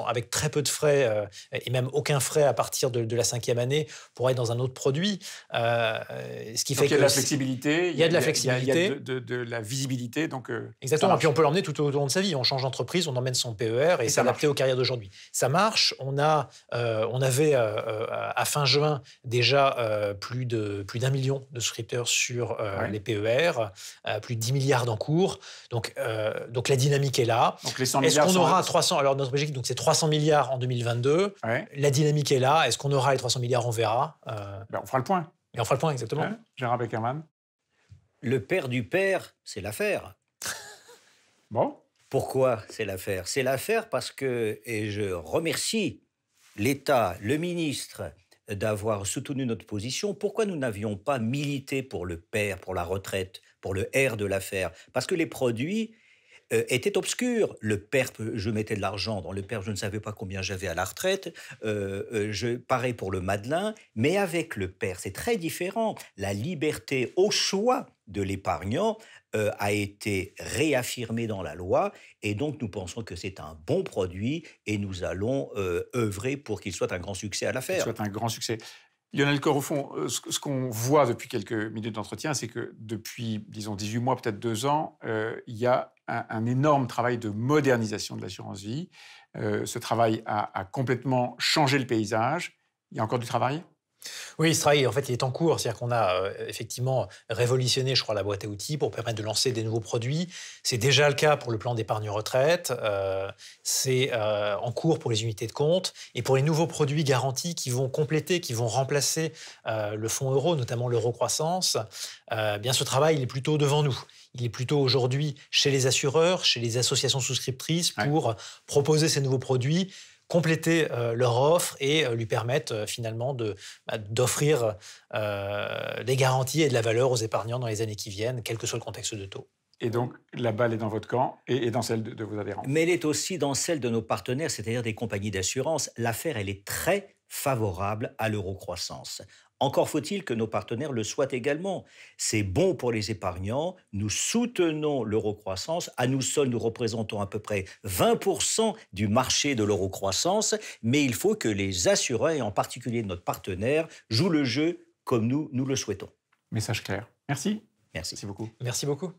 S13: avec très peu de frais et même aucun frais à partir de la 5e année pour être dans un autre produit. Ce qui fait
S1: il y a de la flexibilité.
S13: Il y a de la flexibilité.
S1: Il y a de la visibilité. Donc,
S13: exactement. Et puis on peut l'emmener tout au long de sa vie. On change d'entreprise, on emmène son PER et s'adapter aux carrières d'aujourd'hui. Ça marche. On avait à fin juin déjà plus d'1 million de souscripteurs sur les PER, plus de 10 milliards d'encours. Donc la dynamique est là.
S1: Donc les 100 milliards
S13: Est-ce qu'on aura 300 ? Alors notre objectif, donc c'est 300 milliards en 2022. La dynamique est là. Est-ce qu'on aura les 300 milliards ? On verra.
S1: On fera le point.
S13: Et on fera le point, exactement.
S1: Gérard Beckerman.
S2: Le père du père, c'est l'affaire.
S1: Bon.
S2: Pourquoi c'est l'affaire ? C'est l'affaire parce que, et je remercie l'État, le ministre, d'avoir soutenu notre position. Pourquoi nous n'avions pas milité pour le père, pour la retraite, pour le R de l'affaire ? Parce que les produits était obscur. Le PERP, je mettais de l'argent dans le PERP, je ne savais pas combien j'avais à la retraite. Pareil pour le Madelin, mais avec le PERP, c'est très différent. La liberté au choix de l'épargnant a été réaffirmée dans la loi et donc nous pensons que c'est un bon produit et nous allons œuvrer pour qu'il soit un grand succès à l'affaire.
S1: Qu'il soit un grand succès. Lionel Corr, au fond, ce qu'on voit depuis quelques minutes d'entretien, c'est que depuis, disons, 18 mois, peut-être 2 ans, il y a un énorme travail de modernisation de l'assurance vie. Ce travail a complètement changé le paysage. Il y a encore du travail ?
S13: Oui, ce travail, en fait, il est en cours. C'est-à-dire qu'on a effectivement révolutionné, je crois, la boîte à outils pour permettre de lancer des nouveaux produits. C'est déjà le cas pour le plan d'épargne retraite. C'est en cours pour les unités de compte. Et pour les nouveaux produits garantis qui vont compléter, qui vont remplacer le fonds euro, notamment l'euro croissance, bien ce travail, il est plutôt devant nous. Il est plutôt aujourd'hui chez les assureurs, chez les associations souscriptrices pour proposer ces nouveaux produits, compléter leur offre et lui permettre finalement d'offrir des garanties et de la valeur aux épargnants dans les années qui viennent, quel que soit le contexte de taux.
S1: Et donc, la balle est dans votre camp et dans celle de vos adhérents.
S2: Mais elle est aussi dans celle de nos partenaires, c'est-à-dire des compagnies d'assurance. L'affaire, elle est très favorable à l'eurocroissance. Encore faut-il que nos partenaires le soient également. C'est bon pour les épargnants. Nous soutenons l'eurocroissance. À nous seuls, nous représentons à peu près 20% du marché de l'eurocroissance. Mais il faut que les assureurs, et en particulier notre partenaire, jouent le jeu comme nous le souhaitons.
S1: Message clair. Merci.
S2: Merci.
S1: Merci beaucoup.
S13: Merci beaucoup.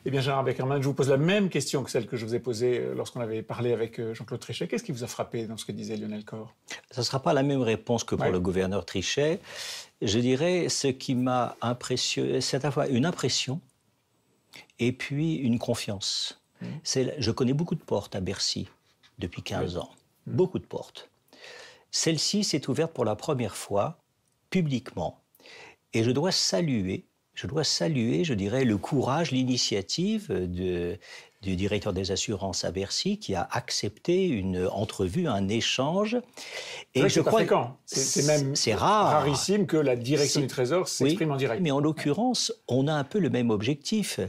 S1: Eh bien, Gérard Beckerman, je vous pose la même question que celle que je vous ai posée lorsqu'on avait parlé avec Jean-Claude Trichet. Qu'est-ce qui vous a frappé dans ce que disait Lionel Corre?
S2: Ça ne sera pas la même réponse que pour le gouverneur Trichet. Je dirais ce qui m'a impressionné, c'est à la fois une impression et puis une confiance. Je connais beaucoup de portes à Bercy depuis 15 ans. Beaucoup de portes. Celle-ci s'est ouverte pour la première fois publiquement. Et je dois saluer, je dirais, le courage, l'initiative du directeur des assurances à Bercy qui a accepté une entrevue, un échange.
S1: Et je crois que c'est même rarissime que la direction du Trésor s'exprime en direct.
S2: Mais en l'occurrence, on a un peu le même objectif.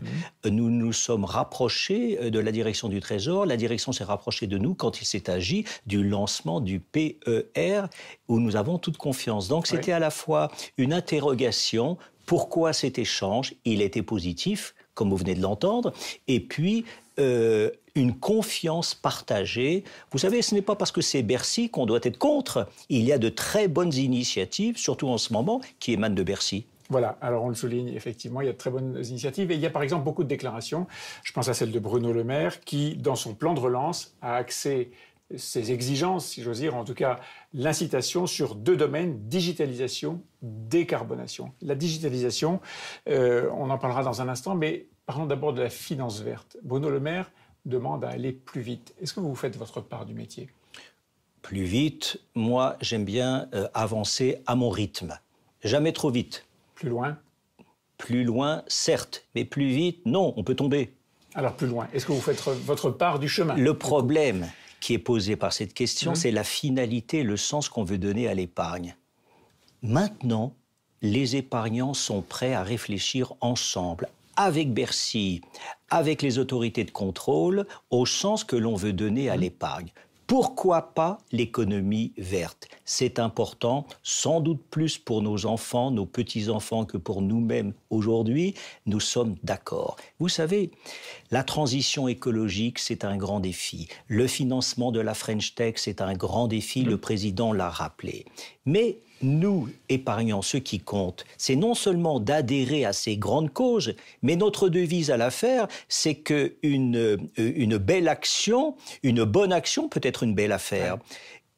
S2: Nous nous sommes rapprochés de la direction du Trésor. La direction s'est rapprochée de nous quand il s'est agi du lancement du PER, où nous avons toute confiance. Donc c'était à la fois une interrogation. Pourquoi cet échange? Il était positif, comme vous venez de l'entendre, et puis une confiance partagée. Vous savez, ce n'est pas parce que c'est Bercy qu'on doit être contre. Il y a de très bonnes initiatives, surtout en ce moment, qui émanent de Bercy.
S1: Voilà, alors on le souligne, effectivement, il y a de très bonnes initiatives. Et il y a par exemple beaucoup de déclarations. Je pense à celle de Bruno Le Maire, qui, dans son plan de relance, a axé ses exigences, si j'ose dire, en tout cas l'incitation sur 2 domaines, digitalisation, décarbonation. La digitalisation, on en parlera dans un instant, mais parlons d'abord de la finance verte. Bruno Le Maire demande à aller plus vite. Est-ce que vous faites votre part du métier?
S2: Plus vite, moi j'aime bien avancer à mon rythme. Jamais trop vite.
S1: Plus loin?
S2: Plus loin, certes, mais plus vite, non, on peut tomber.
S1: Alors plus loin, est-ce que vous faites votre part du chemin?
S2: Le problème qui est posé par cette question, c'est la finalité, le sens qu'on veut donner à l'épargne. Maintenant, les épargnants sont prêts à réfléchir ensemble, avec Bercy, avec les autorités de contrôle, au sens que l'on veut donner à l'épargne. Pourquoi pas l'économie verte? C'est important, sans doute plus pour nos enfants, nos petits-enfants que pour nous-mêmes aujourd'hui. Nous sommes d'accord. Vous savez, la transition écologique, c'est un grand défi. Le financement de la French Tech, c'est un grand défi. Le président l'a rappelé. Mais nous, épargnants, ce qui compte, c'est non seulement d'adhérer à ces grandes causes, mais notre devise à l'affaire, c'est qu'une belle action, une bonne action peut être une belle affaire.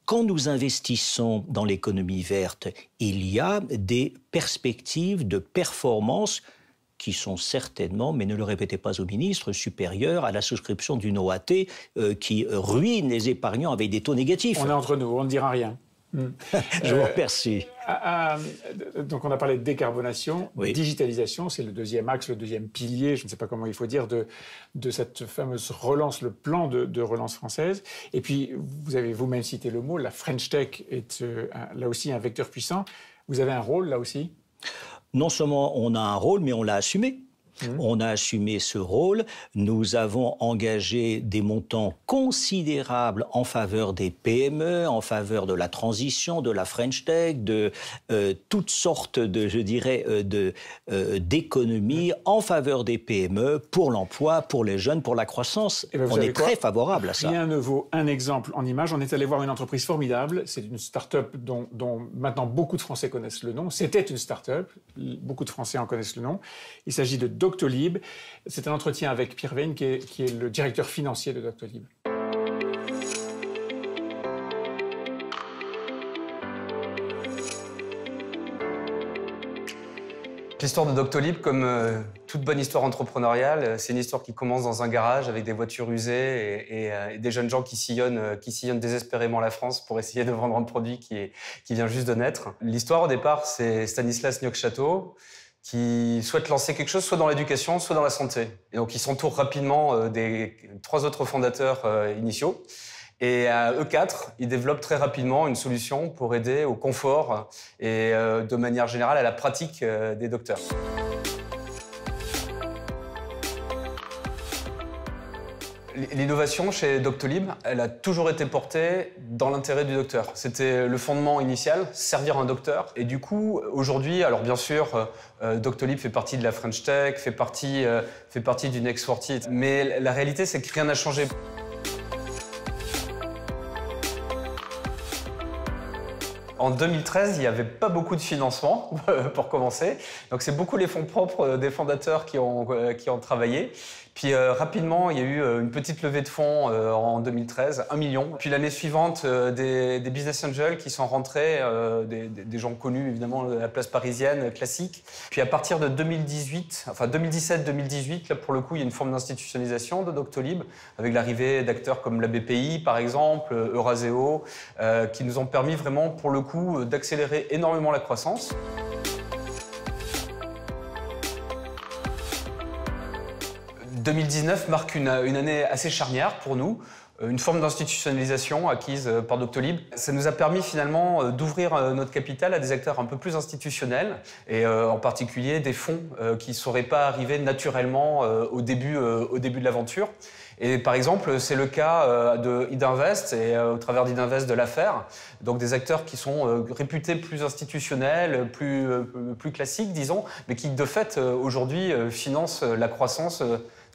S2: Quand nous investissons dans l'économie verte, il y a des perspectives de performance qui sont certainement, mais ne le répétez pas au ministre, supérieures à la souscription d'une OAT qui ruine les épargnants avec des taux négatifs.
S1: On est entre nous, on ne dira rien.
S2: Je vous remercie.
S1: Donc on a parlé de décarbonation, digitalisation, c'est le deuxième axe, le deuxième pilier, je ne sais pas comment il faut dire, de cette fameuse relance, le plan de relance française. Et puis vous avez vous-même cité le mot, la French Tech est là aussi un vecteur puissant. Vous avez un rôle là aussi?
S2: Non seulement on a un rôle, mais on l'a assumé. On a assumé ce rôle. Nous avons engagé des montants considérables en faveur des PME, en faveur de la transition, de la French Tech, de toutes sortes de, je dirais, d'économies en faveur des PME, pour l'emploi, pour les jeunes, pour la croissance. On est très favorable à ça.
S1: Rien ne vaut un exemple en image. On est allé voir une entreprise formidable. C'est une start-up dont maintenant beaucoup de Français connaissent le nom. C'était une start-up. Beaucoup de Français en connaissent le nom. Il s'agit de Doctolib. C'est un entretien avec Pierre Veyne, qui est le directeur financier de Doctolib.
S14: L'histoire de Doctolib, comme toute bonne histoire entrepreneuriale, c'est une histoire qui commence dans un garage avec des voitures usées et des jeunes gens qui sillonnent désespérément la France pour essayer de vendre un produit qui vient juste de naître. L'histoire, au départ, c'est Stanislas Niok-Château, qui souhaite lancer quelque chose soit dans l'éducation, soit dans la santé. Et donc, il s'entoure rapidement des 3 autres fondateurs initiaux. Et à eux 4, ils développent très rapidement une solution pour aider au confort et de manière générale à la pratique des docteurs. L'innovation chez Doctolib, elle a toujours été portée dans l'intérêt du docteur. C'était le fondement initial, servir un docteur. Et du coup, aujourd'hui, alors bien sûr, Doctolib fait partie de la French Tech, fait partie du Next 40. Mais la réalité, c'est que rien n'a changé. En 2013, il n'y avait pas beaucoup de financement, pour commencer. Donc c'est beaucoup les fonds propres des fondateurs qui ont travaillé. Puis rapidement, il y a eu une petite levée de fonds en 2013, 1 million. Puis l'année suivante, des business angels qui sont rentrés, des gens connus évidemment de la place parisienne, classique. Puis à partir de 2018, enfin 2017-2018, là pour le coup, il y a une forme d'institutionnalisation de Doctolib, avec l'arrivée d'acteurs comme la BPI par exemple, Euraseo, qui nous ont permis vraiment pour le coup d'accélérer énormément la croissance. 2019 marque une année assez charnière pour nous, une forme d'institutionnalisation acquise par Doctolib. Ça nous a permis finalement d'ouvrir notre capital à des acteurs un peu plus institutionnels et en particulier des fonds qui ne seraient pas arrivés naturellement au début de l'aventure. Et par exemple, c'est le cas de Idinvest et au travers d'Idinvest de l'affaire, donc des acteurs qui sont réputés plus institutionnels, plus classiques, disons, mais qui de fait aujourd'hui financent la croissance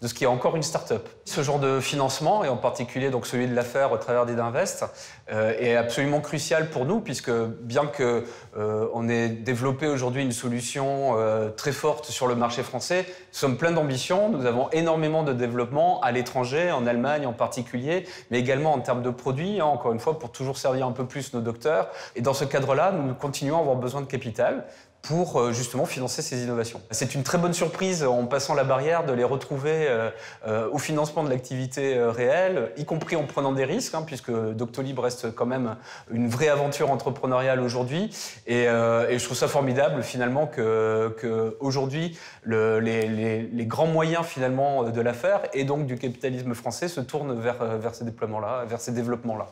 S14: de ce qui est encore une start-up. Ce genre de financement, et en particulier donc celui de l'affaire au travers d'Idinvest, est absolument crucial pour nous, puisque bien qu'on ait développé aujourd'hui une solution très forte sur le marché français, nous sommes pleins d'ambition, nous avons énormément de développement à l'étranger, en Allemagne en particulier, mais également en termes de produits, encore une fois, pour toujours servir un peu plus nos docteurs. Et dans ce cadre-là, nous continuons à avoir besoin de capital pour justement financer ces innovations. C'est une très bonne surprise en passant la barrière de les retrouver au financement de l'activité réelle, y compris en prenant des risques, puisque Doctolib reste quand même une vraie aventure entrepreneuriale aujourd'hui. Et je trouve ça formidable finalement que aujourd'hui les grands moyens finalement de l'affaire et donc du capitalisme français se tournent vers ces déploiements-là, vers ces développements-là.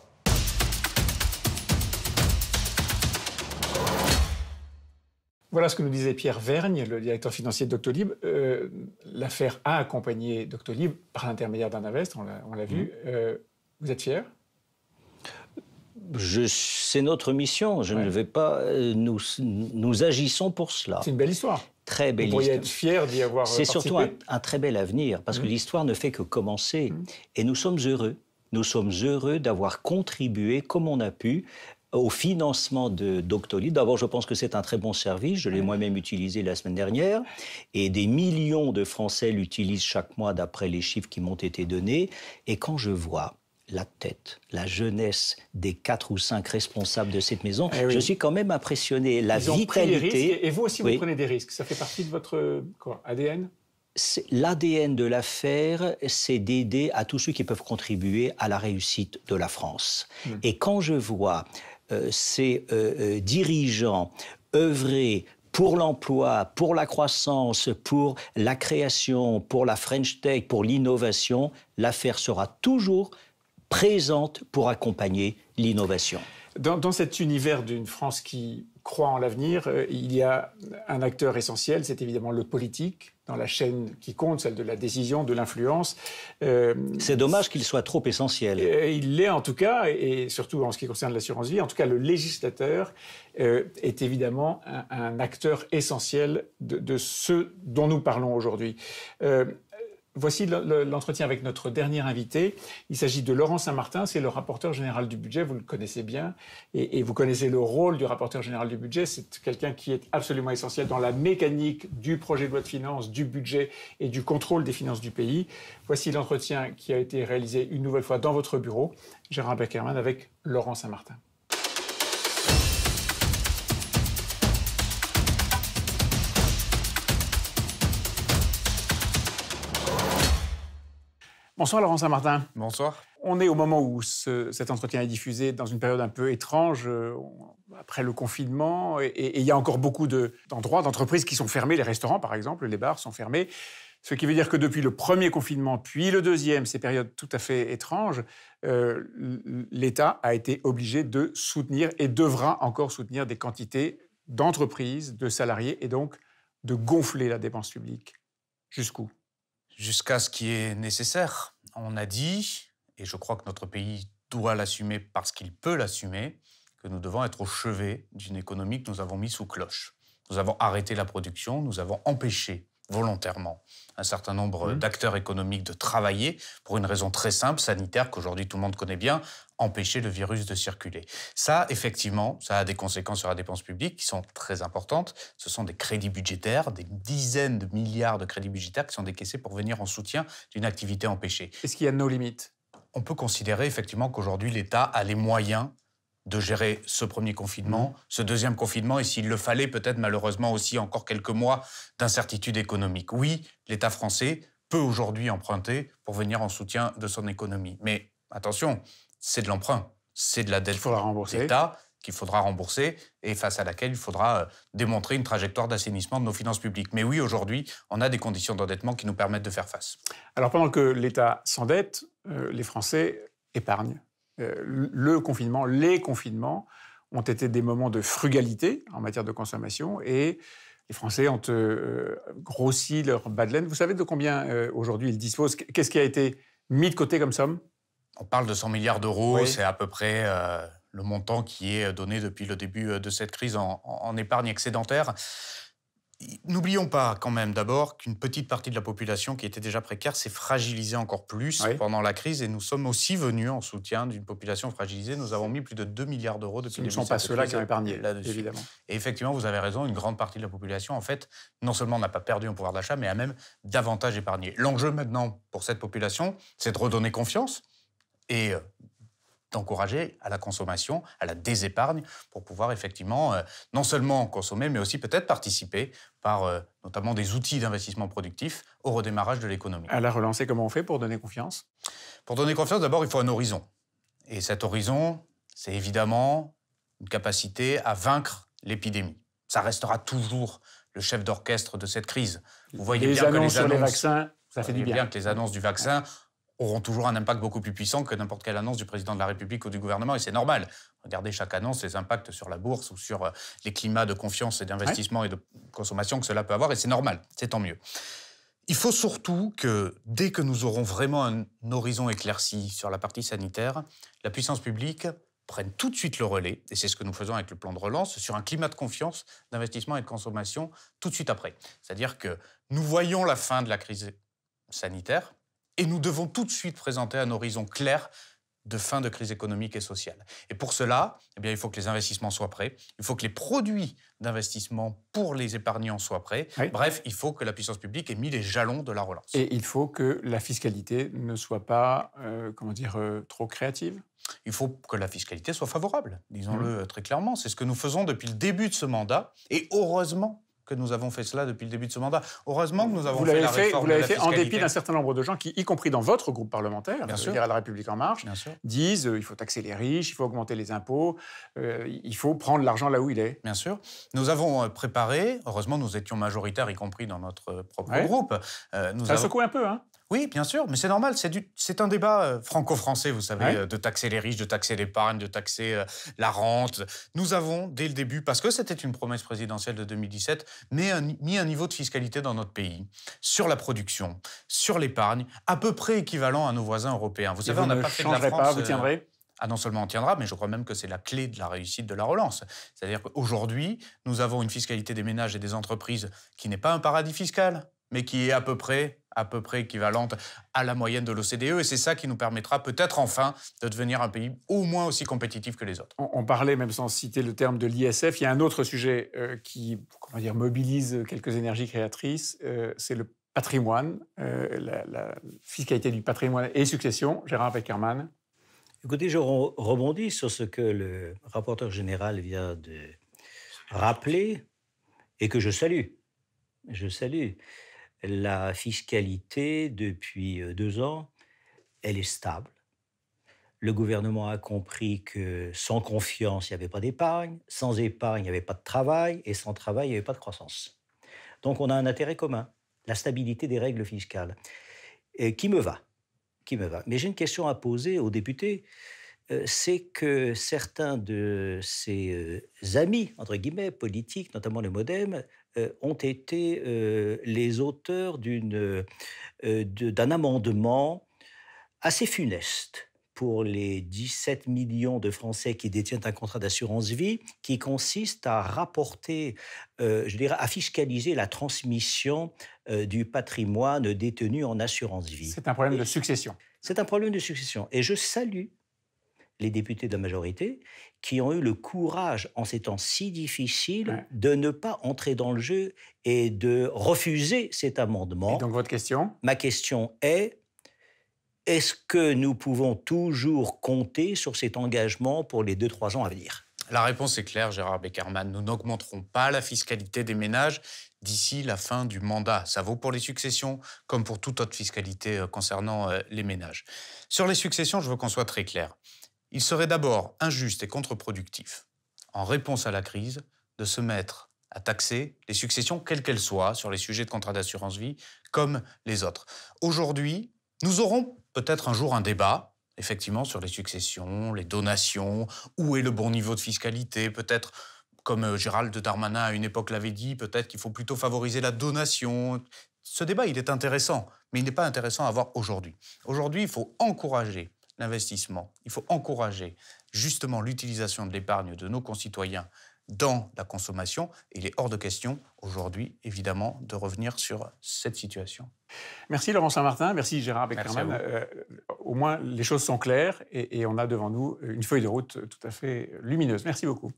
S1: Voilà ce que nous disait Pierre Vergne, le directeur financier de Doctolib. L'affaire a accompagné Doctolib par l'intermédiaire d'Idinvest, on l'a vu. Vous êtes fier ?
S2: C'est notre mission. Je ne vais pas. Nous agissons pour cela.
S1: C'est une belle histoire.
S2: Très belle
S1: histoire. Vous pourriez
S2: être
S1: fier d'y avoir participé.
S2: C'est surtout un très bel avenir, parce que l'histoire ne fait que commencer. Et nous sommes heureux. Nous sommes heureux d'avoir contribué, comme on a pu, au financement de Doctolib. D'abord, je pense que c'est un très bon service. Je l'ai moi-même utilisé la semaine dernière. Et des millions de Français l'utilisent chaque mois d'après les chiffres qui m'ont été donnés. Et quand je vois la tête, la jeunesse des 4 ou 5 responsables de cette maison, je suis quand même impressionné. La
S1: Ils ont
S2: vitalité...
S1: pris des risques, et vous aussi, vous prenez des risques. Ça fait partie de votre ADN ?
S2: L'ADN de l'affaire, c'est d'aider à tous ceux qui peuvent contribuer à la réussite de la France. Et quand je vois ces dirigeants œuvrer pour l'emploi, pour la croissance, pour la création, pour la French Tech, pour l'innovation, l'affaire sera toujours présente pour accompagner l'innovation.
S1: Dans cet univers d'une France qui croit en l'avenir, il y a un acteur essentiel, c'est évidemment le politique, dans la chaîne qui compte, celle de la décision, de l'influence.
S2: C'est dommage qu'il soit trop essentiel.
S1: Il l'est en tout cas, et surtout en ce qui concerne l'assurance vie. En tout cas, le législateur est évidemment un acteur essentiel de ce dont nous parlons aujourd'hui. Voici l'entretien avec notre dernier invité. Il s'agit de Laurent Saint-Martin, c'est le rapporteur général du budget, vous le connaissez bien, et vous connaissez le rôle du rapporteur général du budget. C'est quelqu'un qui est absolument essentiel dans la mécanique du projet de loi de finances, du budget et du contrôle des finances du pays. Voici l'entretien qui a été réalisé une nouvelle fois dans votre bureau, Gérard Beckerman, avec Laurent Saint-Martin. Bonsoir Laurent Saint-Martin.
S15: Bonsoir.
S1: On est au moment où cet entretien est diffusé dans une période un peu étrange, après le confinement, et il y a encore beaucoup d'endroits, d'entreprises qui sont fermés, les restaurants par exemple, les bars sont fermés, ce qui veut dire que depuis le premier confinement, puis le deuxième, ces périodes tout à fait étranges, l'État a été obligé de soutenir et devra encore soutenir des quantités d'entreprises, de salariés, et donc de gonfler la dépense publique. Jusqu'où ?
S15: Jusqu'à ce qui est nécessaire. On a dit, et je crois que notre pays doit l'assumer parce qu'il peut l'assumer, que nous devons être au chevet d'une économie que nous avons mise sous cloche. Nous avons arrêté la production, nous avons empêché volontairement un certain nombre d'acteurs économiques de travailler pour une raison très simple, sanitaire, qu'aujourd'hui tout le monde connaît bien, empêcher le virus de circuler. Ça, effectivement, ça a des conséquences sur la dépense publique qui sont très importantes. Ce sont des crédits budgétaires, des dizaines de milliards de crédits budgétaires qui sont décaissés pour venir en soutien d'une activité empêchée.
S1: Est-ce qu'il y a de nos limites?
S15: On peut considérer effectivement qu'aujourd'hui l'État a les moyens de gérer ce premier confinement, ce deuxième confinement, et s'il le fallait, peut-être malheureusement aussi encore quelques mois d'incertitude économique. Oui, l'État français peut aujourd'hui emprunter pour venir en soutien de son économie. Mais attention, c'est de l'emprunt, c'est de la dette d'État qu'il faudra rembourser et face à laquelle il faudra démontrer une trajectoire d'assainissement de nos finances publiques. Mais oui, aujourd'hui, on a des conditions d'endettement qui nous permettent de faire face.
S1: Alors pendant que l'État s'endette, les Français épargnent. Le confinement, les confinements ont été des moments de frugalité en matière de consommation et les Français ont grossi leur bas de laine. Vous savez de combien aujourd'hui ils disposent? Qu'est-ce qui a été mis de côté comme somme?
S15: On parle de 100 milliards d'euros,
S1: oui.
S15: C'est à peu près le montant qui est donné depuis le début de cette crise en épargne excédentaire. N'oublions pas quand même d'abord qu'une petite partie de la population qui était déjà précaire s'est fragilisée encore plus pendant la crise et nous sommes aussi venus en soutien d'une population fragilisée. Nous avons mis plus de 2 milliards d'euros depuis le début de cette crise.
S1: Ce ne sont pas ceux-là qui ont épargné, évidemment.
S15: Et effectivement, vous avez raison, une grande partie de la population, en fait, non seulement n'a pas perdu en pouvoir d'achat, mais a même davantage épargné. L'enjeu maintenant pour cette population, c'est de redonner confiance et d'encourager à la consommation, à la désépargne, pour pouvoir effectivement non seulement consommer, mais aussi peut-être participer par notamment des outils d'investissement productif au redémarrage de l'économie.
S1: À la relancer, comment on fait pour donner confiance?
S15: Pour donner confiance, d'abord, il faut un horizon. Et cet horizon, c'est évidemment une capacité à vaincre l'épidémie. Ça restera toujours le chef d'orchestre de cette crise. Vous voyez bien que les annonces
S1: sur les vaccins, ça fait du bien.
S15: Que les annonces du vaccin auront toujours un impact beaucoup plus puissant que n'importe quelle annonce du président de la République ou du gouvernement, et c'est normal. Regardez chaque annonce, les impacts sur la bourse ou sur les climats de confiance et d'investissement et de consommation que cela peut avoir, et c'est normal, c'est tant mieux. Il faut surtout que, dès que nous aurons vraiment un horizon éclairci sur la partie sanitaire, la puissance publique prenne tout de suite le relais, et c'est ce que nous faisons avec le plan de relance, sur un climat de confiance, d'investissement et de consommation tout de suite après. C'est-à-dire que nous voyons la fin de la crise sanitaire, et nous devons tout de suite présenter un horizon clair de fin de crise économique et sociale. Et pour cela, eh bien, il faut que les investissements soient prêts, il faut que les produits d'investissement pour les épargnants soient prêts. Oui. Bref, il faut que la puissance publique ait mis les jalons de la relance.
S1: Et il faut que la fiscalité ne soit pas, trop créative.
S15: Il faut que la fiscalité soit favorable, disons-le très clairement. C'est ce que nous faisons depuis le début de ce mandat, et heureusement que nous avons fait cela depuis le début de ce mandat. Heureusement que nous avons fait la réforme de la fiscalité. Vous l'avez fait en dépit
S1: d'un certain nombre de gens qui, y compris dans votre groupe parlementaire, La République En Marche, disent il faut taxer les riches, il faut augmenter les impôts, il faut prendre l'argent là où il est.
S15: Bien sûr. Nous avons préparé, heureusement nous étions majoritaires, y compris dans notre propre groupe.
S1: Ça secoue un peu, hein?
S15: Oui, bien sûr, mais c'est normal. C'est un débat franco-français, vous savez, de taxer les riches, de taxer l'épargne, de taxer la rente. Nous avons, dès le début, parce que c'était une promesse présidentielle de 2017, mis un niveau de fiscalité dans notre pays, sur la production, sur l'épargne, à peu près équivalent à nos voisins européens. Vous savez, on n'a pas fait de la France...
S1: Vous tiendrez
S15: non seulement on tiendra, mais je crois même que c'est la clé de la réussite de la relance. C'est-à-dire qu'aujourd'hui, nous avons une fiscalité des ménages et des entreprises qui n'est pas un paradis fiscal, mais qui est à peu près équivalente à la moyenne de l'OCDE. Et c'est ça qui nous permettra peut-être enfin de devenir un pays au moins aussi compétitif que les autres.
S1: On parlait, même sans citer le terme de l'ISF, il y a un autre sujet qui mobilise quelques énergies créatrices, c'est le patrimoine, la fiscalité du patrimoine et succession. Gérard Peckerman.
S2: Écoutez, je rebondis sur ce que le rapporteur général vient de rappeler et que je salue. Je salue. La fiscalité, depuis 2 ans, elle est stable. Le gouvernement a compris que sans confiance, il n'y avait pas d'épargne, sans épargne, il n'y avait pas de travail, et sans travail, il n'y avait pas de croissance. Donc on a un intérêt commun, la stabilité des règles fiscales, qui me va. Mais j'ai une question à poser aux députés. C'est que certains de ces amis, entre guillemets, politiques, notamment le MoDem, ont été les auteurs d'un amendement assez funeste pour les 17 millions de Français qui détiennent un contrat d'assurance vie, qui consiste à rapporter, je dirais, à fiscaliser la transmission du patrimoine détenu en assurance vie.
S1: C'est un problème de succession.
S2: C'est un problème de succession. Et je salue les députés de la majorité qui ont eu le courage, en ces temps si difficiles, de ne pas entrer dans le jeu et de refuser cet amendement.
S1: Et donc votre question ?
S2: Ma question est-ce que nous pouvons toujours compter sur cet engagement pour les 2-3 ans à venir ?
S15: La réponse est claire, Gérard Beckermann. Nous n'augmenterons pas la fiscalité des ménages d'ici la fin du mandat. Ça vaut pour les successions comme pour toute autre fiscalité concernant les ménages. Sur les successions, je veux qu'on soit très clair. Il serait d'abord injuste et contre-productif, en réponse à la crise, de se mettre à taxer les successions, quelles qu'elles soient, sur les sujets de contrat d'assurance vie, comme les autres. Aujourd'hui, nous aurons peut-être un jour un débat, effectivement, sur les successions, les donations, où est le bon niveau de fiscalité, peut-être, comme Gérald Darmanin à une époque l'avait dit, peut-être qu'il faut plutôt favoriser la donation. Ce débat, il est intéressant, mais il n'est pas intéressant à avoir aujourd'hui. Aujourd'hui, il faut encourager l'investissement, il faut encourager justement l'utilisation de l'épargne de nos concitoyens dans la consommation. Et il est hors de question aujourd'hui, évidemment, de revenir sur cette situation.
S1: Merci Laurent Saint-Martin, merci Gérard Beckermann. Au moins, les choses sont claires et on a devant nous une feuille de route tout à fait lumineuse. Merci beaucoup.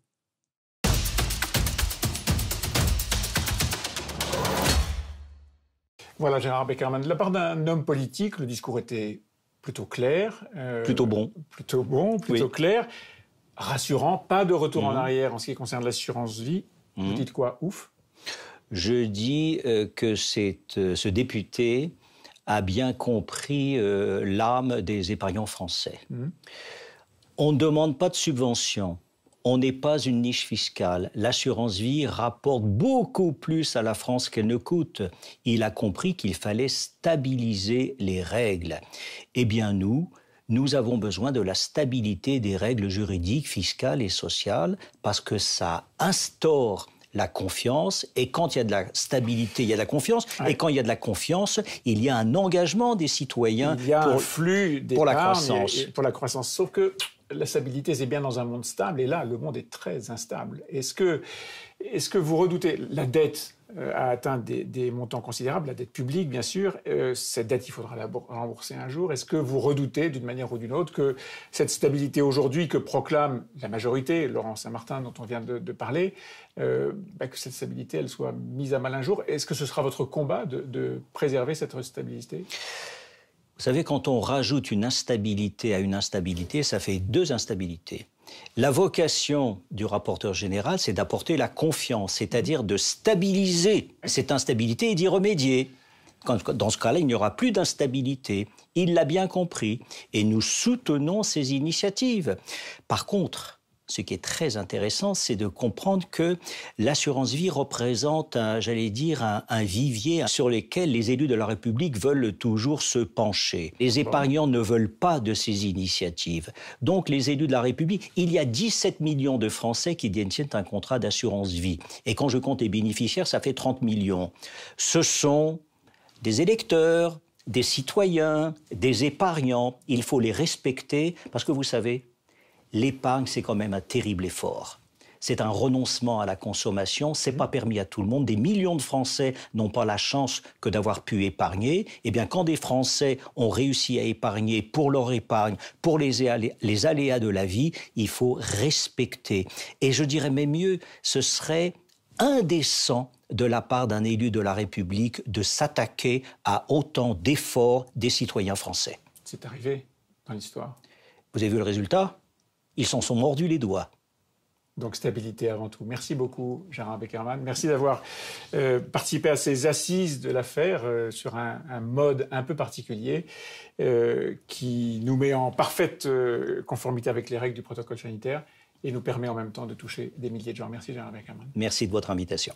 S1: Voilà Gérard Beckermann. De la part d'un homme politique, le discours était plutôt clair.
S2: Plutôt bon.
S1: Plutôt bon, plutôt clair. Rassurant, pas de retour en arrière en ce qui concerne l'assurance vie. Vous dites quoi? Ouf.
S2: Je dis que ce député a bien compris l'âme des épargnants français. On ne demande pas de subvention. On n'est pas une niche fiscale. L'assurance vie rapporte beaucoup plus à la France qu'elle ne coûte. Il a compris qu'il fallait stabiliser les règles. Eh bien, nous avons besoin de la stabilité des règles juridiques, fiscales et sociales, parce que ça instaure la confiance, et quand il y a de la stabilité, il y a de la confiance, et quand il y a de la confiance, il y a un engagement des citoyens
S1: un flux
S2: pour la croissance.
S1: Pour la croissance. Sauf que la stabilité, c'est bien dans un monde stable, et là, le monde est très instable. Est-ce que vous redoutez la dette a atteint des montants considérables, la dette publique, bien sûr. Cette dette, il faudra la rembourser un jour. Est-ce que vous redoutez, d'une manière ou d'une autre, que cette stabilité aujourd'hui que proclame la majorité, Laurent Saint-Martin, dont on vient de parler, que cette stabilité, elle soit mise à mal un jour? Est-ce que ce sera votre combat de préserver cette stabilité?
S2: Vous savez, quand on rajoute une instabilité à une instabilité, ça fait deux instabilités. La vocation du rapporteur général, c'est d'apporter la confiance, c'est-à-dire de stabiliser cette instabilité et d'y remédier. Dans ce cas-là, il n'y aura plus d'instabilité. Il l'a bien compris et nous soutenons ces initiatives. Par contre, ce qui est très intéressant, c'est de comprendre que l'assurance vie représente, j'allais dire, un vivier sur lequel les élus de la République veulent toujours se pencher. Les épargnants ne veulent pas de ces initiatives. Donc, les élus de la République, il y a 17 millions de Français qui détiennent un contrat d'assurance vie. Et quand je compte les bénéficiaires, ça fait 30 millions. Ce sont des électeurs, des citoyens, des épargnants. Il faut les respecter parce que vous savez, l'épargne, c'est quand même un terrible effort. C'est un renoncement à la consommation, c'est pas permis à tout le monde. Des millions de Français n'ont pas la chance que d'avoir pu épargner. Eh bien, quand des Français ont réussi à épargner pour leur épargne, pour les aléas de la vie, il faut respecter. Et je dirais même mieux, ce serait indécent de la part d'un élu de la République de s'attaquer à autant d'efforts des citoyens français.
S1: C'est arrivé dans l'histoire.
S2: Vous avez vu le résultat ? Ils s'en sont mordus les doigts.
S1: Donc stabilité avant tout. Merci beaucoup, Gérard Beckermann. Merci d'avoir participé à ces assises de l'affaire sur un mode un peu particulier qui nous met en parfaite conformité avec les règles du protocole sanitaire et nous permet en même temps de toucher des milliers de gens. Merci, Gérard Beckermann.
S2: Merci de votre invitation.